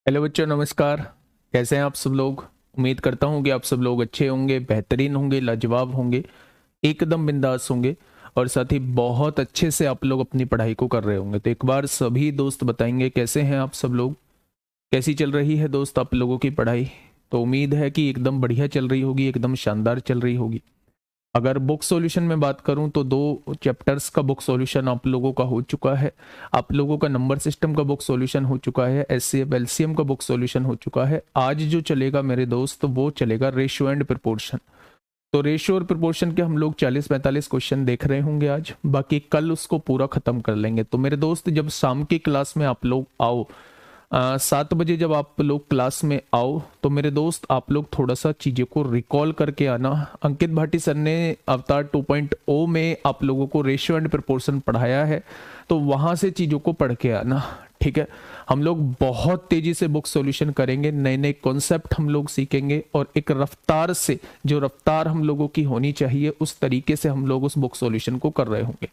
Hello बच्चों, नमस्कार। कैसे हैं आप सब लोग? उम्मीद करता हूं कि आप सब लोग अच्छे होंगे, बेहतरीन होंगे, लाजवाब होंगे, एकदम बिंदास होंगे और साथ ही बहुत अच्छे से आप लोग अपनी पढ़ाई को कर रहे होंगे। तो एक बार सभी दोस्त बताएंगे कैसे हैं आप सब लोग, कैसी चल रही है दोस्त आप लोगों की पढ़ाई। तो उम्मीद है कि एकदम बढ़िया चल रही होगी, एकदम शानदार चल रही होगी। अगर बुक सॉल्यूशन में बात करूं तो 2 चैप्टर्स का बुक सॉल्यूशन आप लोगों का हो चुका है। आप लोगों का नंबर सिस्टम का बुक सॉल्यूशन हो चुका है, एचसीएफ एलसीएम का बुक सॉल्यूशन हो चुका है। आज जो चलेगा मेरे दोस्त वो चलेगा रेशियो एंड प्रोपोर्शन। तो रेशियो और प्रोपोर्शन के हम लोग 40-45 क्वेश्चन देख रहे होंगे आज, बाकी कल उसको पूरा खत्म कर लेंगे। तो मेरे दोस्त जब शाम की क्लास में आप लोग आओ, 7 बजे जब आप लोग क्लास में आओ तो मेरे दोस्त आप लोग थोड़ा सा चीज़ें को रिकॉल करके आना। अंकित भाटी सर ने अवतार 2.0 में आप लोगों को रेशियो एंड प्रोपोर्शन पढ़ाया है, तो वहाँ से चीज़ों को पढ़ के आना। ठीक है, हम लोग बहुत तेजी से बुक सॉल्यूशन करेंगे, नए नए कॉन्सेप्ट हम लोग सीखेंगे और एक रफ्तार से, जो रफ्तार हम लोगों की होनी चाहिए उस तरीके से हम लोग उस बुक सॉल्यूशन को कर रहे होंगे।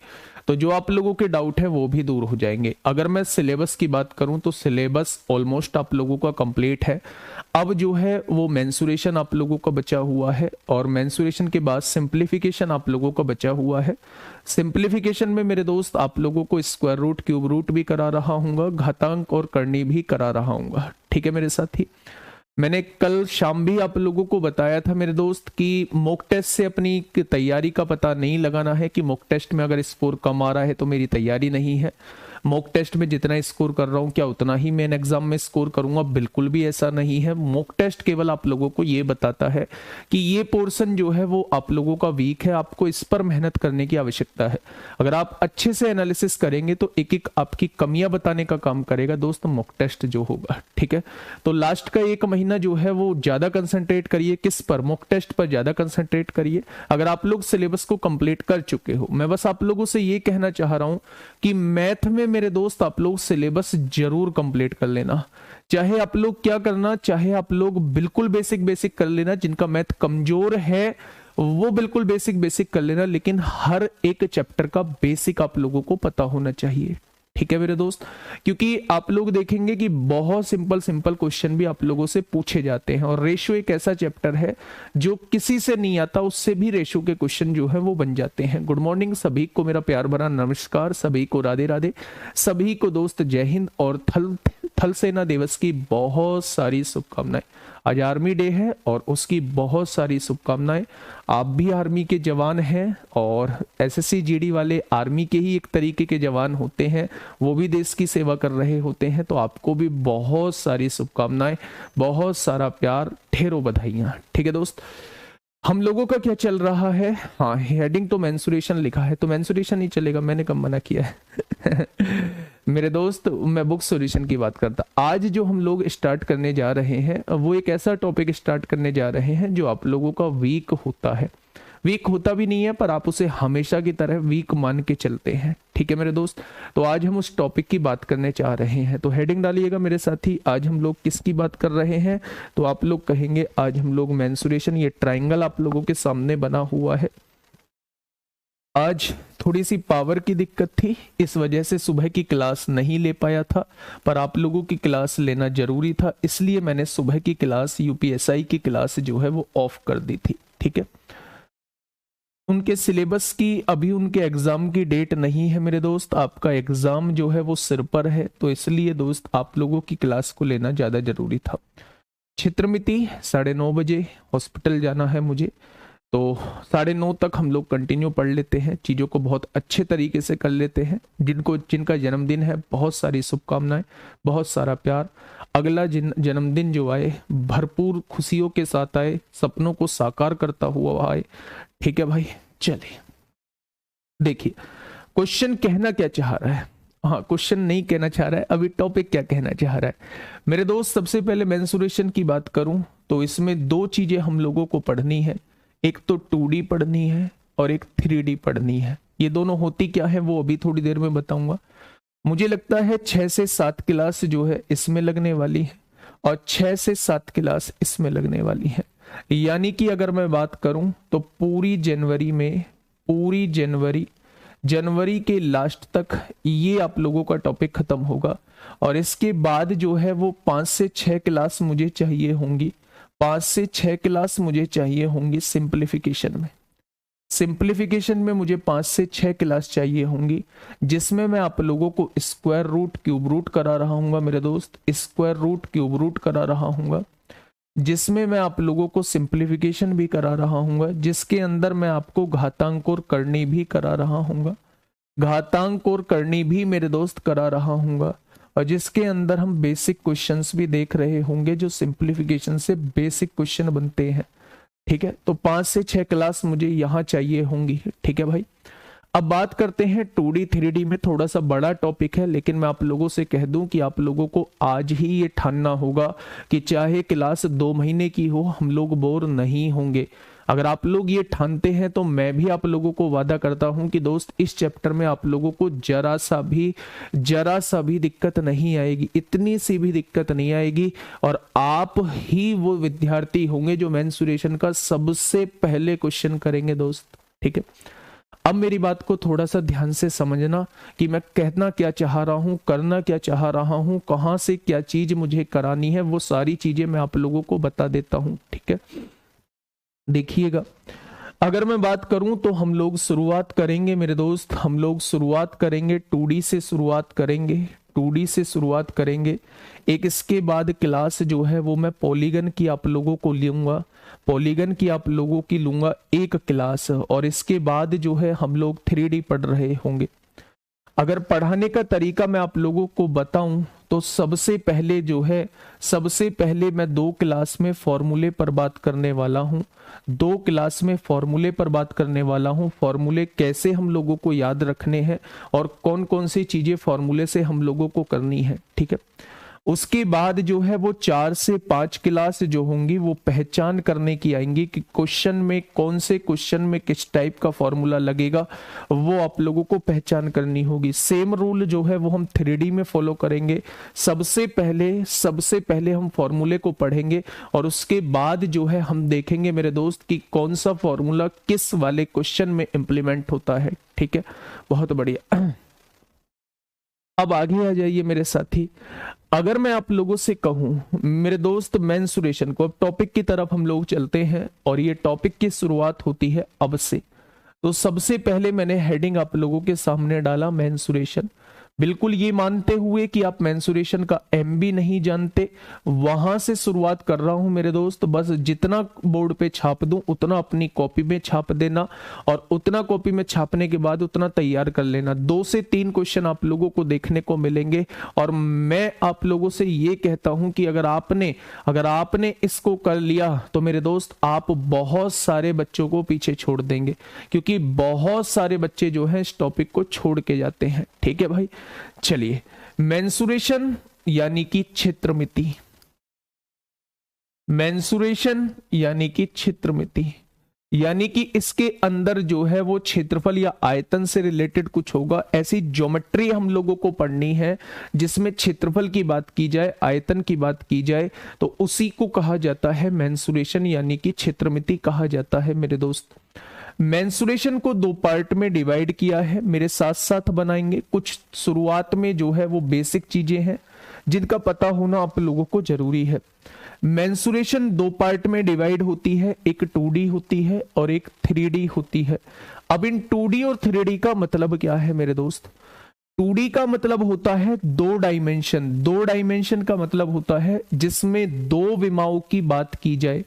तो जो आप लोगों के डाउट है वो भी दूर हो जाएंगे। अगर मैं सिलेबस की बात करूं तो सिलेबस ऑलमोस्ट आप लोगों का कंप्लीट है। अब जो है वो मेंसुरेशन आप लोगों का बचा हुआ है और मेंसुरेशन के बाद सिंप्लीफिकेशन आप लोगों का बचा हुआ है। सिंप्लीफिकेशन में मेरे दोस्त आप लोगों को स्क्वायर रूट, क्यूब रूट भी करा रहा हूँ, घातांक और करनी भी करा रहा हूँ। ठीक है मेरे साथी, मैंने कल शाम भी आप लोगों को बताया था मेरे दोस्त कि मॉक टेस्ट से अपनी तैयारी का पता नहीं लगाना है कि मॉक टेस्ट में अगर स्कोर कम आ रहा है तो मेरी तैयारी नहीं है। मॉक टेस्ट में जितना स्कोर कर रहा हूँ क्या उतना ही मेन एग्जाम में स्कोर करूंगा? बिल्कुल भी ऐसा नहीं है। मॉक टेस्ट केवल आप लोगों को ये बताता है कि ये पोर्शन जो है वो आप लोगों का वीक है, आपको इस पर मेहनत करने की आवश्यकता है। अगर आप अच्छे से एनालिसिस करेंगे तो एक एक आपकी कमियां बताने का काम करेगा दोस्त मॉक टेस्ट जो होगा। ठीक है, तो लास्ट का 1 महीना जो है वो ज्यादा कंसंट्रेट करिए, किस पर? मॉक टेस्ट पर ज्यादा कंसंट्रेट करिए। अगर आप लोग सिलेबस को कंप्लीट कर चुके हो, मैं बस आप लोगों से ये कहना चाह रहा हूं कि मैथ में मेरे दोस्त आप लोग सिलेबस जरूर कंप्लीट कर लेना। चाहे आप लोग क्या करना, चाहे आप लोग बिल्कुल बेसिक बेसिक कर लेना, जिनका मैथ कमजोर है वो बिल्कुल बेसिक बेसिक कर लेना, लेकिन हर एक चैप्टर का बेसिक आप लोगों को पता होना चाहिए। ठीक है मेरे दोस्त, क्योंकि आप लोग देखेंगे कि बहुत सिंपल सिंपल क्वेश्चन भी आप लोगों से पूछे जाते हैं और रेशियो एक ऐसा चैप्टर है जो किसी से नहीं आता, उससे भी रेशियो के क्वेश्चन जो है वो बन जाते हैं। गुड मॉर्निंग सभी को, मेरा प्यार भरा नमस्कार, सभी को राधे राधे, सभी को दोस्त जय हिंद और थल सेना दिवस की बहुत सारी शुभकामनाएं। आज आर्मी डे है और उसकी बहुत सारी शुभकामनाएं। आप भी आर्मी के जवान हैं और एसएससी जीडी वाले आर्मी के ही एक तरीके के जवान होते हैं, वो भी देश की सेवा कर रहे होते हैं। तो आपको भी बहुत सारी शुभकामनाएं, बहुत सारा प्यार, ढेरों बधाइयां। ठीक है दोस्त, हम लोगों का क्या चल रहा है? हाँ, हेडिंग तो मेंसुरेशन लिखा है, तो मेंसुरेशन ही चलेगा, मैंने कब मना किया है? मेरे दोस्त मैं बुक सॉल्यूशन की बात करता। आज जो हम लोग स्टार्ट करने जा रहे हैं वो एक ऐसा टॉपिक स्टार्ट करने जा रहे हैं जो आप लोगों का वीक होता है। वीक होता भी नहीं है पर आप उसे हमेशा की तरह वीक मान के चलते हैं। ठीक है मेरे दोस्त, तो आज हम उस टॉपिक की बात करने चाह रहे हैं। तो हेडिंग डालिएगा मेरे साथी, आज हम लोग किसकी बात कर रहे हैं? तो आप लोग कहेंगे आज हम लोग मेंसुरेशन, ये ट्राइंगल आप लोगों के सामने बना हुआ है। आज थोड़ी सी पावर की दिक्कत थी, इस वजह से सुबह की क्लास नहीं ले पाया था, पर आप लोगों की क्लास लेना जरूरी था, इसलिए मैंने सुबह की क्लास, यूपीएसआई की क्लास जो है वो ऑफ कर दी थी। ठीक है, उनके सिलेबस की अभी उनके एग्जाम की डेट नहीं है मेरे दोस्त, आपका एग्जाम जो है वो सिर पर है, तो इसलिए दोस्त आप लोगों की क्लास को लेना ज्यादा जरूरी था। क्षेत्रमिति 9:30 बजे हॉस्पिटल जाना है मुझे, तो 9:30 तक हम लोग कंटिन्यू पढ़ लेते हैं, चीज़ों को बहुत अच्छे तरीके से कर लेते हैं। जिनका जन्मदिन है बहुत सारी शुभकामनाएं, बहुत सारा प्यार। अगला जन्मदिन जो आए भरपूर खुशियों के साथ आए, सपनों को साकार करता हुआ आए। ठीक है भाई, चलिए देखिए क्वेश्चन कहना क्या चाह रहा है। हाँ, क्वेश्चन नहीं कहना चाह रहा है, अभी टॉपिक क्या कहना चाह रहा है मेरे दोस्त। सबसे पहले मेंसुरेशन की बात करूं तो इसमें 2 चीजें हम लोगों को पढ़नी है, एक तो 2D पढ़नी है और एक 3D पढ़नी है। ये दोनों होती क्या है वो अभी थोड़ी देर में बताऊंगा। मुझे लगता है 6 से 7 क्लास जो है इसमें लगने वाली है और 6 से 7 क्लास इसमें लगने वाली है। यानी कि अगर मैं बात करूं तो पूरी जनवरी जनवरी के लास्ट तक ये आप लोगों का टॉपिक खत्म होगा। और इसके बाद जो है वो 5 से 6 क्लास मुझे चाहिए होंगी, 5 से 6 क्लास मुझे चाहिए होंगी सिंप्लीफिकेशन में। सिंप्लीफिकेशन में मुझे 5 से 6 क्लास चाहिए होंगी, जिसमें मैं आप लोगों को स्क्वायर रूट, क्यूब रूट करा रहा हूँगा मेरे दोस्त, स्क्वायर रूट, क्यूब रूट करा रहा हूँगा, जिसमें मैं आप लोगों को सिंप्लीफिकेशन भी करा रहा हूँगा, जिसके अंदर मैं आपको घातांक और करनी भी करा रहा हूँगा, घातांक और करनी भी मेरे दोस्त करा रहा हूँगा, और जिसके अंदर हम बेसिक क्वेश्चंस भी देख रहे होंगे जो सिंप्लीफिकेशन से बेसिक क्वेश्चन बनते हैं। ठीक है, तो 5 से 6 क्लास मुझे यहाँ चाहिए होंगी। ठीक है भाई, अब बात करते हैं 2D 3D में। थोड़ा सा बड़ा टॉपिक है, लेकिन मैं आप लोगों से कह दूं कि आप लोगों को आज ही ये ठानना होगा कि चाहे क्लास 2 महीने की हो, हम लोग बोर नहीं होंगे। अगर आप लोग ये ठानते हैं तो मैं भी आप लोगों को वादा करता हूं कि दोस्त इस चैप्टर में आप लोगों को जरा सा भी दिक्कत नहीं आएगी, इतनी सी भी दिक्कत नहीं आएगी, और आप ही वो विद्यार्थी होंगे जो मेंसुरेशन का सबसे पहले क्वेश्चन करेंगे दोस्त। ठीक है, अब मेरी बात को थोड़ा सा ध्यान से समझना कि मैं कहना क्या चाह रहा हूं, करना क्या चाह रहा हूं, कहां से क्या चीज मुझे करानी है, वो सारी चीजें मैं आप लोगों को बता देता हूं। ठीक है, देखिएगा, अगर मैं बात करूं तो हम लोग शुरुआत करेंगे मेरे दोस्त, हम लोग शुरुआत करेंगे 2D से शुरुआत करेंगे, 2D से शुरुआत करेंगे। एक इसके बाद क्लास जो है वो मैं पॉलीगन की आप लोगों को लूंगा, पॉलीगन की आप लोगों की लूंगा एक क्लास, और इसके बाद जो है हम लोग 3D पढ़ रहे होंगे। अगर पढ़ाने का तरीका मैं आप लोगों को बताऊं तो सबसे पहले जो है, सबसे पहले मैं 2 क्लास में फॉर्मूले पर बात करने वाला हूं, 2 क्लास में फॉर्मूले पर बात करने वाला हूं। फॉर्मूले कैसे हम लोगों को याद रखने हैं और कौन कौन सी चीजें फॉर्मूले से हम लोगों को करनी है। ठीक है, उसके बाद जो है वो 4 से 5 क्लास जो होंगी वो पहचान करने की आएंगी कि क्वेश्चन में कौन से क्वेश्चन में किस टाइप का फॉर्मूला लगेगा, वो आप लोगों को पहचान करनी होगी। सेम रूल जो है वो हम 3D में फॉलो करेंगे। सबसे पहले हम फॉर्मूले को पढ़ेंगे, और उसके बाद जो है हम देखेंगे मेरे दोस्त कि कौन सा फॉर्मूला किस वाले क्वेश्चन में इंप्लीमेंट होता है। ठीक है, बहुत बढ़िया। अब आगे आ जाइए मेरे साथी। अगर मैं आप लोगों से कहूं मेरे दोस्त मेंसुरेशन को, अब टॉपिक की तरफ हम लोग चलते हैं, और ये टॉपिक की शुरुआत होती है अब से। तो सबसे पहले मैंने हेडिंग आप लोगों के सामने डाला मेंसुरेशन, बिल्कुल ये मानते हुए कि आप मेंसुरेशन का एम भी नहीं जानते, वहां से शुरुआत कर रहा हूं मेरे दोस्त। बस जितना बोर्ड पे छाप दूं उतना अपनी कॉपी में छाप देना, और उतना कॉपी में छापने के बाद उतना तैयार कर लेना। 2 से 3 क्वेश्चन आप लोगों को देखने को मिलेंगे, और मैं आप लोगों से ये कहता हूं कि अगर आपने इसको कर लिया तो मेरे दोस्त आप बहुत सारे बच्चों को पीछे छोड़ देंगे, क्योंकि बहुत सारे बच्चे जो हैं इस टॉपिक को छोड़ के जाते हैं। ठीक है भाई, चलिए, मेंसुरेशन यानी कि क्षेत्रमिति, मेंसुरेशन यानी कि क्षेत्रमिति, यानी कि इसके अंदर जो है वो क्षेत्रफल या आयतन से रिलेटेड कुछ होगा। ऐसी ज्योमेट्री हम लोगों को पढ़नी है जिसमें क्षेत्रफल की बात की जाए, आयतन की बात की जाए, तो उसी को कहा जाता है मेंसुरेशन यानी कि क्षेत्रमिति कहा जाता है मेरे दोस्त। मेंसुरेशन को 2 पार्ट में डिवाइड किया है, मेरे साथ साथ बनाएंगे। कुछ शुरुआत में जो है वो बेसिक चीजें हैं जिनका पता होना आप लोगों को जरूरी है। मेंसुरेशन 2 पार्ट में डिवाइड होती है, एक 2D होती है और एक 3D होती है। अब इन 2D और 3D का मतलब क्या है मेरे दोस्त? 2D का मतलब होता है 2 डायमेंशन, 2 डायमेंशन का मतलब होता है जिसमें 2 विमाओं की बात की जाए,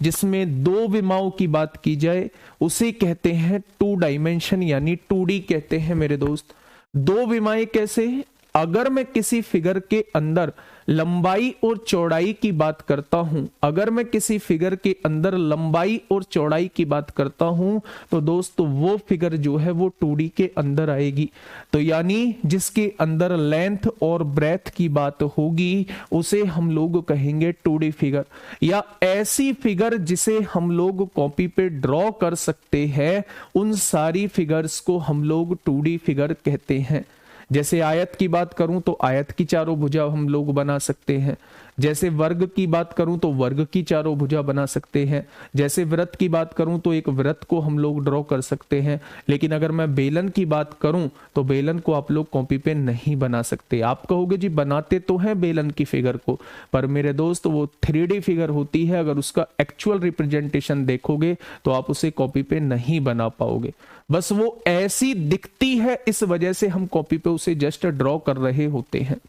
जिसमें 2 विमाओं की बात की जाए उसे कहते हैं 2 डायमेंशन यानी 2D कहते हैं मेरे दोस्त। 2 विमाएं कैसे? अगर मैं किसी फिगर के अंदर लंबाई और चौड़ाई की बात करता हूं, अगर मैं किसी फिगर के अंदर लंबाई और चौड़ाई की बात करता हूं तो दोस्तों वो फिगर जो है वो 2D के अंदर आएगी। तो यानी जिसके अंदर लेंथ और ब्रेथ की बात होगी उसे हम लोग कहेंगे 2D फिगर, या ऐसी फिगर जिसे हम लोग कॉपी पे ड्रॉ कर सकते हैं, उन सारी फिगर्स को हम लोग 2D फिगर कहते हैं। जैसे आयत की बात करूं तो आयत की चारों भुजा हम लोग बना सकते हैं। जैसे वर्ग की बात करूं तो वर्ग की चारों भुजा बना सकते हैं। जैसे वृत्त की बात करूं तो एक वृत्त को हम लोग ड्रॉ कर सकते हैं। लेकिन अगर मैं बेलन की बात करूं तो बेलन को आप लोग कॉपी पे नहीं बना सकते। आप कहोगे जी बनाते तो हैं बेलन की फिगर को, पर मेरे दोस्त वो 3D फिगर होती है, अगर उसका एक्चुअल रिप्रेजेंटेशन देखोगे तो आप उसे कॉपी पे नहीं बना पाओगे। बस वो ऐसी दिखती है, इस वजह से हम कॉपी पे उसे जस्ट ड्रॉ कर रहे होते हैं।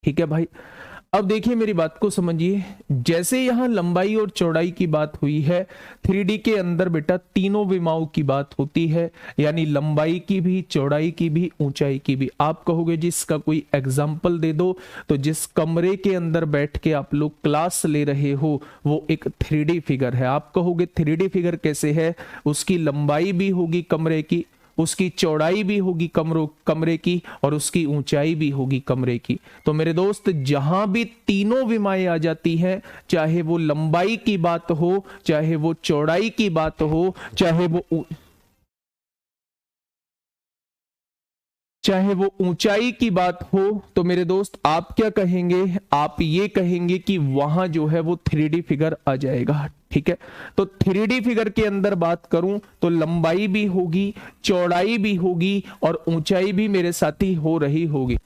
ठीक है भाई, अब देखिए मेरी बात को समझिए। जैसे यहां लंबाई और चौड़ाई की बात हुई है, 3D के अंदर बेटा तीनों विमाओं की बात होती है, यानी लंबाई की भी, चौड़ाई की भी, ऊंचाई की भी। आप कहोगे जी इसका कोई एग्जाम्पल दे दो, तो जिस कमरे के अंदर बैठ के आप लोग क्लास ले रहे हो वो एक 3D फिगर है। आप कहोगे 3D फिगर कैसे है? उसकी लंबाई भी होगी कमरे की, उसकी चौड़ाई भी होगी कमरे की, और उसकी ऊंचाई भी होगी कमरे की। तो मेरे दोस्त जहां भी तीनों विमाएं आ जाती हैं, चाहे वो लंबाई की बात हो, चाहे वो चौड़ाई की बात हो, चाहे वो ऊंचाई की बात हो, तो मेरे दोस्त आप क्या कहेंगे? आप ये कहेंगे कि वहां जो है वो 3D फिगर आ जाएगा। ठीक है, तो 3D फिगर के अंदर बात करूं तो लंबाई भी होगी, चौड़ाई भी होगी, और ऊंचाई भी मेरे साथी हो रही होगी।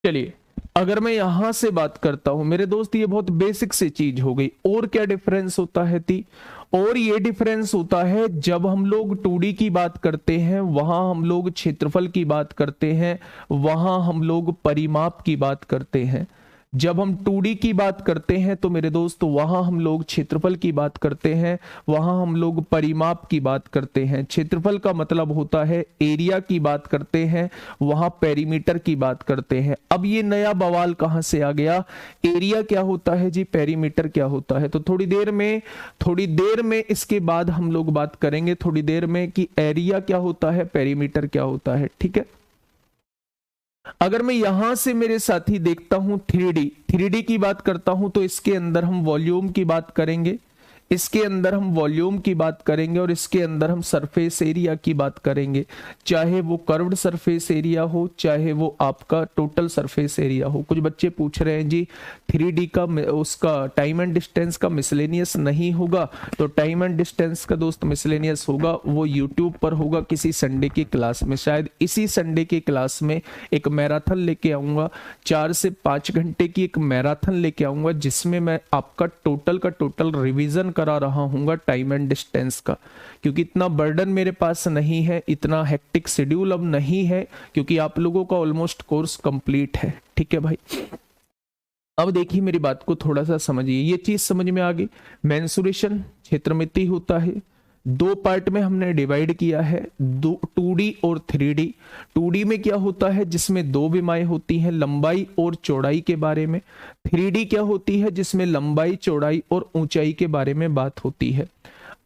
चलिए, अगर मैं यहां से बात करता हूं मेरे दोस्त, ये बहुत बेसिक सी चीज हो गई। और क्या डिफरेंस होता है थी? और ये डिफरेंस होता है जब हम लोग 2D की बात करते हैं, वहां हम लोग क्षेत्रफल की बात करते हैं, वहां हम लोग परिमाप की बात करते हैं। जब हम 2D की बात करते हैं तो मेरे दोस्त वहां हम लोग क्षेत्रफल की बात करते हैं, वहां हम लोग परिमाप की बात करते हैं। क्षेत्रफल का मतलब होता है एरिया की बात करते हैं, वहां पेरीमीटर की बात करते हैं। अब ये नया बवाल कहां से आ गया? एरिया क्या होता है जी, पेरीमीटर क्या होता है? तो थोड़ी देर में इसके बाद हम लोग बात करेंगे, थोड़ी देर में, कि एरिया क्या होता है, पेरीमीटर क्या होता है। ठीक है, अगर मैं यहां से मेरे साथी देखता हूं 3D की बात करता हूं, तो इसके अंदर हम वॉल्यूम की बात करेंगे, इसके अंदर हम वॉल्यूम की बात करेंगे, और इसके अंदर हम सरफेस एरिया की बात करेंगे। चाहे वो कर्व्ड सरफेस एरिया हो, चाहे वो आपका टोटल सरफेस एरिया हो। कुछ बच्चे पूछ रहे हैं जी 3D का उसका टाइम एंड डिस्टेंस का मिसलेनियस नहीं होगा? तो टाइम एंड डिस्टेंस का दोस्त मिसलेनियस होगा, वो यूट्यूब पर होगा किसी संडे की क्लास में। शायद इसी संडे की क्लास में एक मैराथन लेके आऊंगा, 4 से 5 घंटे की एक मैराथन लेके आऊंगा, जिसमें मैं आपका टोटल का टोटल रिवीजन करा रहा हूंगा टाइम एंड डिस्टेंस का। क्योंकि इतना बर्डन मेरे पास नहीं है, इतना हेक्टिक शेड्यूल अब नहीं है, क्योंकि आप लोगों का ऑलमोस्ट कोर्स कंप्लीट है। ठीक है भाई, अब देखिए मेरी बात को थोड़ा सा समझिए, ये चीज समझ में आ गई। मेंसुरेशन क्षेत्रमिति होता है, 2 पार्ट में हमने डिवाइड किया है, 2D और 3D। 2D में क्या होता है, जिसमें 2 विमाएं होती हैं, लंबाई और चौड़ाई के बारे में। 3D क्या होती है, जिसमें लंबाई, चौड़ाई और ऊंचाई के बारे में बात होती है।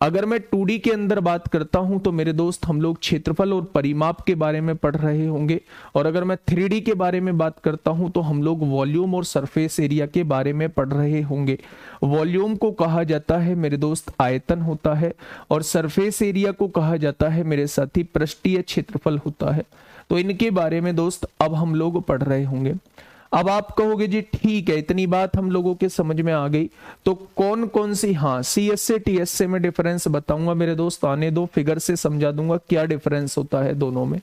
अगर मैं 2D के अंदर बात करता हूं तो मेरे दोस्त हम लोग क्षेत्रफल और परिमाप के बारे में पढ़ रहे होंगे, और अगर मैं 3D के बारे में बात करता हूं तो हम लोग वॉल्यूम और सरफेस एरिया के बारे में पढ़ रहे होंगे। वॉल्यूम को कहा जाता है मेरे दोस्त आयतन होता है, और सरफेस एरिया को कहा जाता है मेरे साथी पृष्ठीय क्षेत्रफल होता है। तो इनके बारे में दोस्त अब हम लोग पढ़ रहे होंगे। अब आप कहोगे जी ठीक है, इतनी बात हम लोगों के समझ में आ गई, तो कौन कौन सी, हाँ CS से TS से मैं डिफरेंस बताऊंगा मेरे दोस्त, आने दो, फिगर से समझा दूंगा क्या डिफरेंस होता है दोनों में।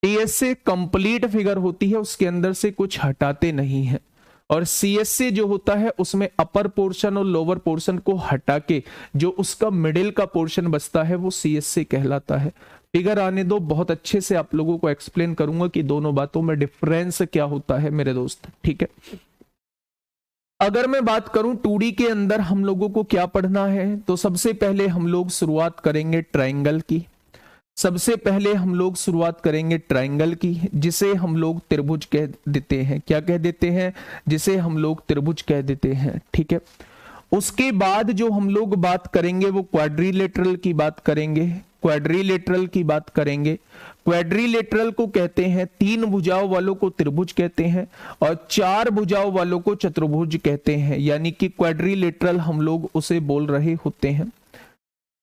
TS से कंप्लीट फिगर होती है, उसके अंदर से कुछ हटाते नहीं है, और CS से जो होता है उसमें अपर पोर्शन और लोअर पोर्शन को हटा के जो उसका मिडिल का पोर्शन बचता है वो CS से कहलाता है। फिगर आने दो, बहुत अच्छे से आप लोगों को एक्सप्लेन करूंगा कि दोनों बातों में डिफरेंस क्या होता है मेरे दोस्त। ठीक है, अगर मैं बात करूं 2D के अंदर हम लोगों को क्या पढ़ना है, तो सबसे पहले हम लोग शुरुआत करेंगे ट्राइंगल की। सबसे पहले हम लोग शुरुआत करेंगे ट्राइंगल की, जिसे हम लोग त्रिभुज कह देते हैं। क्या कह देते हैं? जिसे हम लोग त्रिभुज कह देते हैं। ठीक है, उसके बाद जो हम लोग बात करेंगे वो क्वाड्रिलेटरल की बात करेंगे। क्वाड्रिलेटरल की बात करेंगे। क्वाड्रिलेटरल को कहते हैं, 3 भुजाओं वालों को त्रिभुज कहते हैं और 4 भुजाओं वालों को चतुर्भुज कहते हैं, यानी कि क्वाड्रिलेटरल हम लोग उसे बोल रहे होते हैं।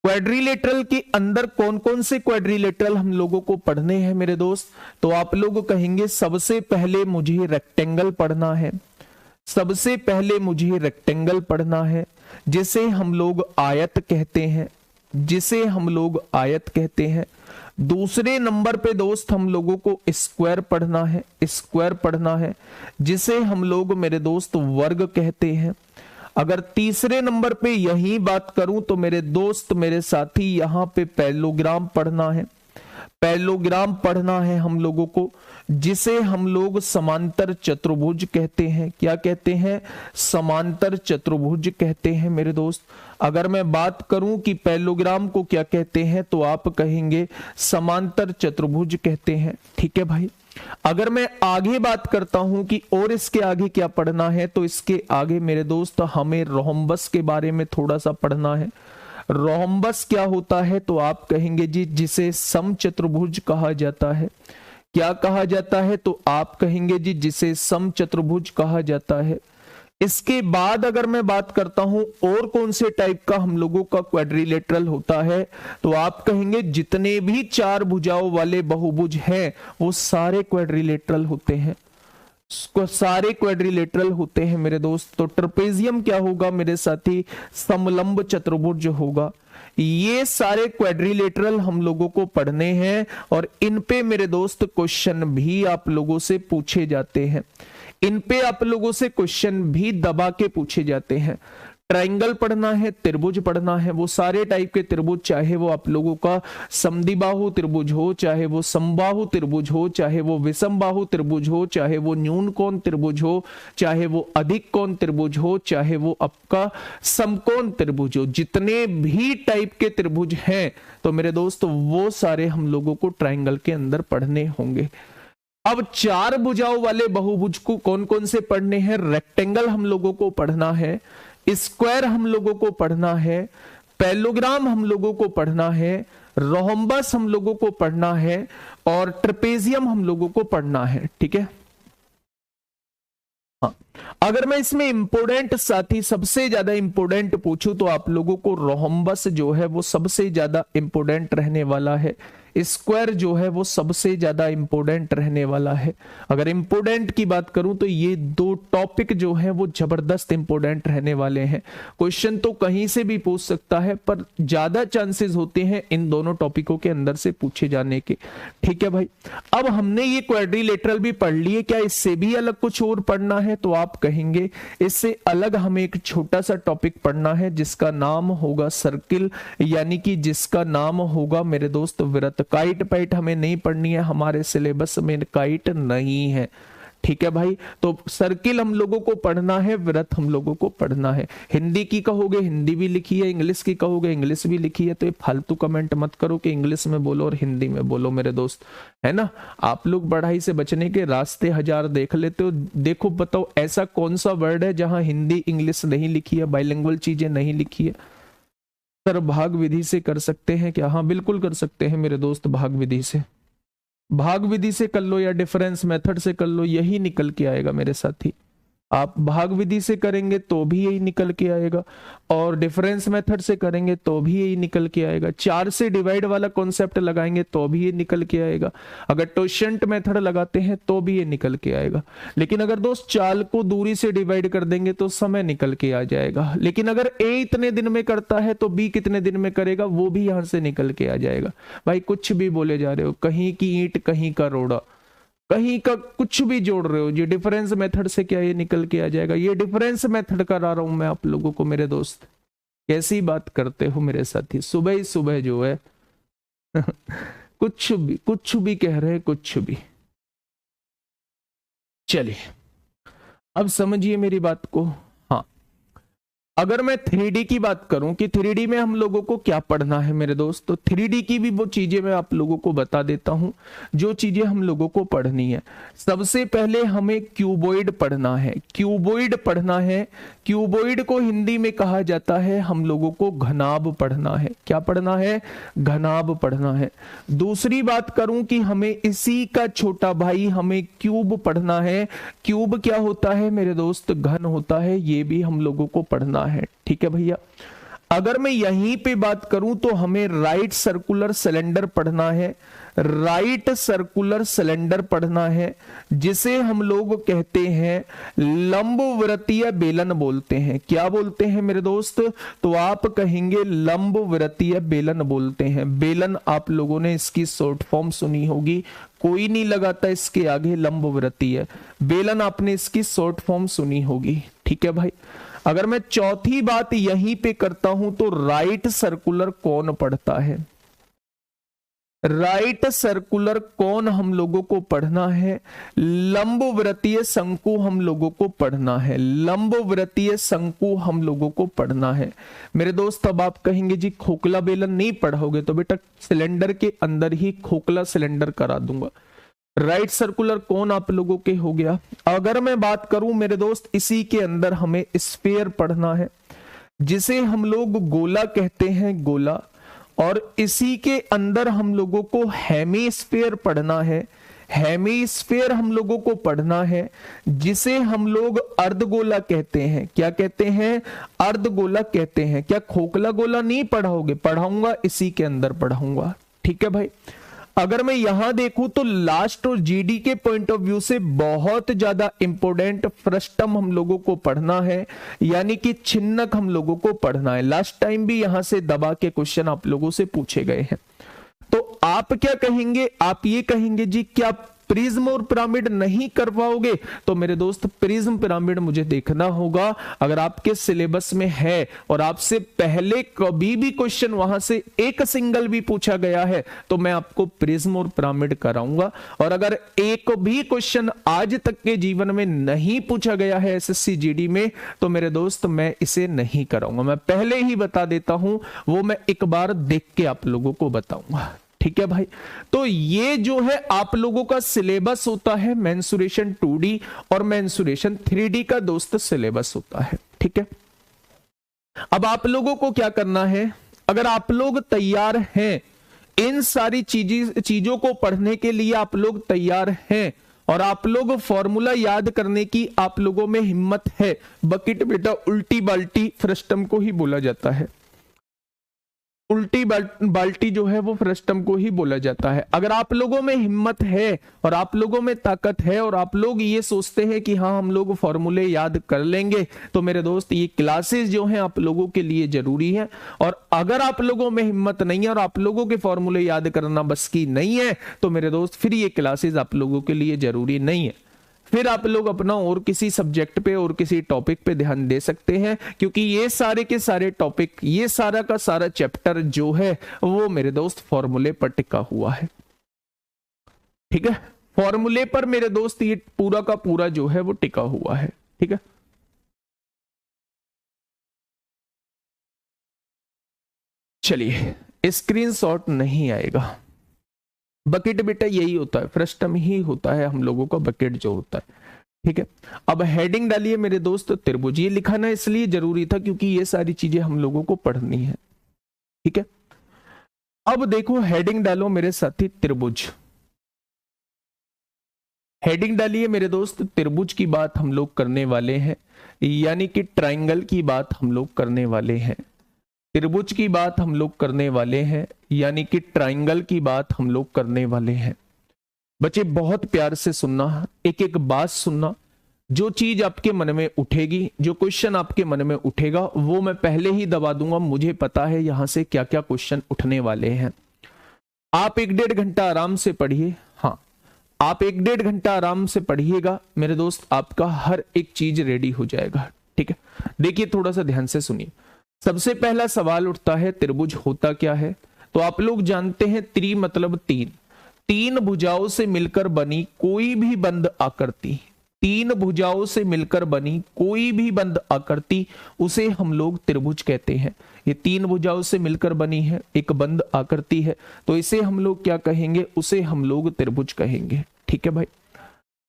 क्वाड्रिलेटरल के अंदर कौन कौन से क्वाड्रिलेटरल हम लोगों को पढ़ने हैं मेरे दोस्त? तो आप लोग कहेंगे सबसे पहले मुझे रेक्टेंगल पढ़ना है, सबसे पहले मुझे रेक्टेंगल पढ़ना है, जिसे हम लोग आयत कहते हैं, जिसे हम लोग आयत कहते हैं। दूसरे नंबर पे दोस्त हम लोगों को स्क्वायर पढ़ना है, स्क्वायर पढ़ना है, जिसे हम लोग मेरे दोस्त वर्ग कहते हैं। अगर तीसरे नंबर पे यही बात करूं तो मेरे दोस्त मेरे साथी यहां पे पैरेललोग्राम पढ़ना है, पैरेललोग्राम पढ़ना है हम लोगों को, जिसे हम लोग समांतर चतुर्भुज कहते हैं। क्या कहते हैं? समांतर चतुर्भुज कहते हैं मेरे दोस्त। अगर मैं बात करूं कि पैरेललोग्राम को क्या कहते हैं तो आप कहेंगे समांतर चतुर्भुज कहते हैं। ठीक है भाई। अगर मैं आगे बात करता हूं कि और इसके आगे क्या पढ़ना है, तो इसके आगे मेरे दोस्त हमें रोम्बस के बारे में थोड़ा सा पढ़ना है। रोम्बस क्या होता है? तो आप कहेंगे जी जिसे समचतुर्भुज कहा जाता है। क्या कहा जाता है? तो आप कहेंगे जी जिसे समचतुर्भुज कहा जाता है। इसके बाद अगर मैं बात करता हूं और कौन से टाइप का हम लोगों का क्वाड्रिलेटरल होता है, तो आप कहेंगे जितने भी 4 भुजाओं वाले बहुभुज हैं वो सारे क्वाड्रिलेटरल होते हैं, सारे क्वाड्रिलेटरल होते हैं मेरे दोस्त। तो ट्रपेजियम क्या होगा मेरे साथी? समलंब चतुर्भुज होगा। ये सारे क्वाड्रिलेटरल हम लोगों को पढ़ने हैं और इन पे मेरे दोस्त क्वेश्चन भी आप लोगों से पूछे जाते हैं, इन पे आप लोगों से क्वेश्चन भी दबा के पूछे जाते हैं। ट्रायंगल पढ़ना है, त्रिभुज पढ़ना है, वो सारे टाइप के त्रिभुज, चाहे वो आप लोगों का समद्विबाहु त्रिभुज हो, चाहे वो समबाहु त्रिभुज हो, चाहे वो विषमबाहु त्रिभुज हो, चाहे वो न्यून कोण त्रिभुज हो, चाहे वो अधिक कोण त्रिभुज हो, चाहे वो आपका समकोण त्रिभुज हो, जितने भी टाइप के त्रिभुज हैं तो मेरे दोस्त वो सारे हम लोगों को ट्रायंगल के अंदर पढ़ने होंगे। अब 4 भुजाओं वाले बहुभुज को कौन कौन से पढ़ने हैं? रेक्टेंगल हम लोगों को पढ़ना है, स्क्वायर हम लोगों को पढ़ना है, पैरेललोग्राम हम लोगों को पढ़ना है, रोम्बस हम लोगों को पढ़ना है और ट्रपेजियम हम लोगों को पढ़ना है। ठीक है। हाँ, अगर मैं इसमें इंपोर्टेंट साथी सबसे ज्यादा इंपोर्टेंट पूछूं तो आप लोगों को रोम्बस जो है वो सबसे ज्यादा इंपोर्टेंट रहने वाला है, स्क्वायर जो है वो सबसे ज्यादा इंपोर्टेंट रहने वाला है। अगर इंपोर्टेंट की बात करूं तो ये 2 टॉपिक जो है वो जबरदस्त इंपोर्टेंट रहने वाले हैं। क्वेश्चन तो कहीं से भी पूछ सकता है पर ज्यादा चांसेस होते हैं इन दोनों टॉपिकों के अंदर से पूछे जाने के। ठीक है भाई। अब हमने ये क्वाड्रिलेटरल भी पढ़ लिए, क्या इससे भी अलग कुछ और पढ़ना है? तो आप कहेंगे इससे अलग हमें एक छोटा सा टॉपिक पढ़ना है जिसका नाम होगा सर्किल, यानी कि जिसका नाम होगा मेरे दोस्त वृत्त। काइट पाइट हमें नहीं पढ़नी है, हमारे सिलेबस में काइट नहीं है। ठीक है भाई। तो सर्किल हम लोगों को पढ़ना है, वृत्त हम लोगों को पढ़ना है। हिंदी की कहोगे हिंदी भी लिखी है, इंग्लिश की कहोगे इंग्लिश भी लिखी है। तो ये फालतू कमेंट मत करो कि इंग्लिश में बोलो और हिंदी में बोलो मेरे दोस्त, है ना। आप लोग पढ़ाई से बचने के रास्ते 1000 देख लेते हो। देखो बताओ ऐसा कौन सा वर्ड है जहां हिंदी इंग्लिश नहीं लिखी है, बाइलिंगुअल चीजें नहीं लिखी है। सर भाग विधि से कर सकते हैं क्या? हाँ बिल्कुल कर सकते हैं मेरे दोस्त, भाग विधि से, भाग विधि से कर लो या डिफरेंस मेथड से कर लो, यही निकल के आएगा मेरे साथी। आप भाग विधि से करेंगे तो भी यही निकल के आएगा और डिफरेंस मेथड से करेंगे तो भी यही निकल के आएगा। 4 से डिवाइड वाला कॉन्सेप्ट लगाएंगे तो भी ये निकल के आएगा। अगर टोशेंट मेथड लगाते हैं तो भी ये निकल के आएगा। लेकिन अगर दोस्त चाल को दूरी से डिवाइड कर देंगे तो समय निकल के आ जाएगा। लेकिन अगर ए इतने दिन में करता है तो बी कितने दिन में करेगा, वो भी यहां से निकल के आ जाएगा। भाई कुछ भी बोले जा रहे हो, कहीं की ईंट कहीं का रोड़ा, कहीं का कुछ भी जोड़ रहे हो, ये डिफरेंस मेथड से क्या ये निकल के आ जाएगा? ये डिफरेंस मेथड करा रहा हूं मैं आप लोगों को मेरे दोस्त। कैसी बात करते हो मेरे साथी, सुबह ही सुबह जो है कुछ भी कह रहे हैं, कुछ भी। चलिए अब समझिए मेरी बात को। हाँ, अगर मैं 3D की बात करूं कि 3D में हम लोगों को क्या पढ़ना है मेरे दोस्त, तो 3D की भी वो चीजें मैं आप लोगों को बता देता हूं जो चीजें हम लोगों को पढ़नी है। सबसे पहले हमें क्यूबॉइड पढ़ना है, क्यूबॉइड पढ़ना है। क्यूबॉइड को हिंदी में कहा जाता है हम लोगों को घनाभ पढ़ना है। क्या पढ़ना है? घनाभ पढ़ना है। दूसरी बात करूं कि हमें इसी का छोटा भाई हमें क्यूब पढ़ना है। क्यूब क्या होता है मेरे दोस्त? घन होता है। ये भी हम लोगों को पढ़ना है। ठीक है भैया। अगर मैं यहीं पे बात करूं तो हमें राइट सर्कुलर सिलेंडर पढ़ना है, राइट सर्कुलर सिलेंडर पढ़ना है, जिसे हम लोग कहते हैं लंबवृत्तीय बेलन बोलते हैं। क्या बोलते हैं मेरे दोस्त? तो आप कहेंगे लंबवृत्तीय बेलन बोलते हैं। बेलन आप लोगों ने इसकी शॉर्ट फॉर्म सुनी होगी, कोई नहीं लगाता इसके आगे लंबवृत्तीय बेलन, आपने इसकी शॉर्ट फॉर्म सुनी होगी। ठीक है भाई। अगर मैं चौथी बात यहीं पे करता हूं तो राइट सर्कुलर कोन पढ़ता है। राइट सर्कुलर कोन हम लोगों को पढ़ना है। लंबवृत्तीय शंकु हम लोगों को पढ़ना है, लंबवृत्तीय शंकु हम लोगों को पढ़ना है। मेरे दोस्त अब आप कहेंगे जी खोखला बेलन नहीं पढ़ोगे, तो बेटा सिलेंडर के अंदर ही खोखला सिलेंडर करा दूंगा। राइट सर्कुलर कोन आप लोगों के हो गया। अगर मैं बात करूं मेरे दोस्त, इसी के अंदर हमें स्फीयर पढ़ना है, जिसे हम लोग गोला कहते हैं, गोला। और इसी के अंदर हम लोगों को हेमीस्फीयर पढ़ना है, हेमीस्फीयर हम लोगों को पढ़ना है, जिसे हम लोग अर्धगोला कहते हैं। क्या कहते हैं? अर्धगोला कहते हैं। क्या खोखला गोला नहीं पढ़ाओगे? पढ़ाऊंगा, इसी के अंदर पढ़ाऊंगा। ठीक है भाई। अगर मैं यहां देखूं तो लास्ट और जीडी के पॉइंट ऑफ व्यू से बहुत ज्यादा इंपोर्टेंट फ्रस्टम हम लोगों को पढ़ना है, यानी कि छिन्नक हम लोगों को पढ़ना है। लास्ट टाइम भी यहां से दबा के क्वेश्चन आप लोगों से पूछे गए हैं। तो आप क्या कहेंगे? आप ये कहेंगे जी क्या प्रिज्म और पिरामिड नहीं कर पाओगे? तो मेरे दोस्त प्रिज्म पिरामिड मुझे देखना होगा। अगर आपके सिलेबस में है और आपसे पहले कभी भी क्वेश्चन वहां से एक सिंगल भी पूछा गया है, तो मैं आपको प्रिज्म और पिरामिड कराऊंगा। और अगर एक भी क्वेश्चन आज तक के जीवन में नहीं पूछा गया है एसएससी जीडी में, तो मेरे दोस्त मैं इसे नहीं कराऊंगा। मैं पहले ही बता देता हूं, वो मैं एक बार देख के आप लोगों को बताऊंगा। ठीक है भाई। तो ये जो है आप लोगों का सिलेबस होता है, मेंसुरेशन 2D और मेंसुरेशन 3D का दोस्त सिलेबस होता है। ठीक है। अब आप लोगों को क्या करना है? अगर आप लोग तैयार हैं, इन सारी चीजों को पढ़ने के लिए आप लोग तैयार हैं और आप लोग फॉर्मूला याद करने की आप लोगों में हिम्मत है, बकेट बेटा उल्टी बाल्टी फ्रस्टम को ही बोला जाता है। उल्टी बाल्टी जो है वो फ्रस्टम को ही बोला जाता है। अगर आप लोगों में हिम्मत है और आप लोगों में ताकत है और आप लोग ये सोचते हैं कि हाँ हम लोग फॉर्मूले याद कर लेंगे, तो मेरे दोस्त ये क्लासेस जो हैं आप लोगों के लिए जरूरी है। और अगर आप लोगों में हिम्मत नहीं है और आप लोगों के फॉर्मूले याद करना बस की नहीं है, तो मेरे दोस्त फिर ये क्लासेस आप लोगों के लिए जरूरी नहीं है। फिर आप लोग अपना और किसी सब्जेक्ट पे और किसी टॉपिक पे ध्यान दे सकते हैं, क्योंकि ये सारे के सारे टॉपिक, ये सारा का सारा चैप्टर जो है वो मेरे दोस्त फॉर्मूले पर टिका हुआ है। ठीक है। फॉर्मूले पर मेरे दोस्त ये पूरा का पूरा जो है वो टिका हुआ है। ठीक है। चलिए स्क्रीनशॉट नहीं आएगा। बकेट बेटा यही होता है, फ्रस्टम ही होता है हम लोगों का बकेट जो होता है। ठीक है। अब हेडिंग डालिए मेरे दोस्त त्रिभुज। ये लिखाना इसलिए जरूरी था क्योंकि ये सारी चीजें हम लोगों को पढ़नी है। ठीक है। अब देखो हेडिंग डालो मेरे साथी त्रिभुज। हेडिंग डालिए मेरे दोस्त त्रिभुज की बात हम लोग करने वाले हैं, यानी कि ट्राइंगल की बात हम लोग करने वाले हैं। त्रिभुज की बात हम लोग करने वाले हैं, यानी कि ट्राइंगल की बात हम लोग करने वाले हैं। बच्चे बहुत प्यार से सुनना, एक एक बात सुनना। जो चीज आपके मन में उठेगी, जो क्वेश्चन आपके मन में उठेगा, वो मैं पहले ही दबा दूंगा। मुझे पता है यहां से क्या क्या क्वेश्चन उठने वाले हैं। आप 1-1.5 घंटा आराम से पढ़िए। हाँ, आप 1-1.5 घंटा आराम से पढ़िएगा मेरे दोस्त, आपका हर एक चीज रेडी हो जाएगा। ठीक है। देखिए थोड़ा सा ध्यान से सुनिए। सबसे पहला सवाल उठता है त्रिभुज होता क्या है? तो आप लोग जानते हैं त्रि मतलब तीन, तीन भुजाओं से मिलकर बनी कोई भी बंद आकृति, तीन भुजाओं से मिलकर बनी कोई भी बंद आकृति उसे हम लोग त्रिभुज कहते हैं। ये तीन भुजाओं से मिलकर बनी है, एक बंद आकृति है, तो इसे हम लोग क्या कहेंगे, उसे हम लोग त्रिभुज कहेंगे। ठीक है भाई।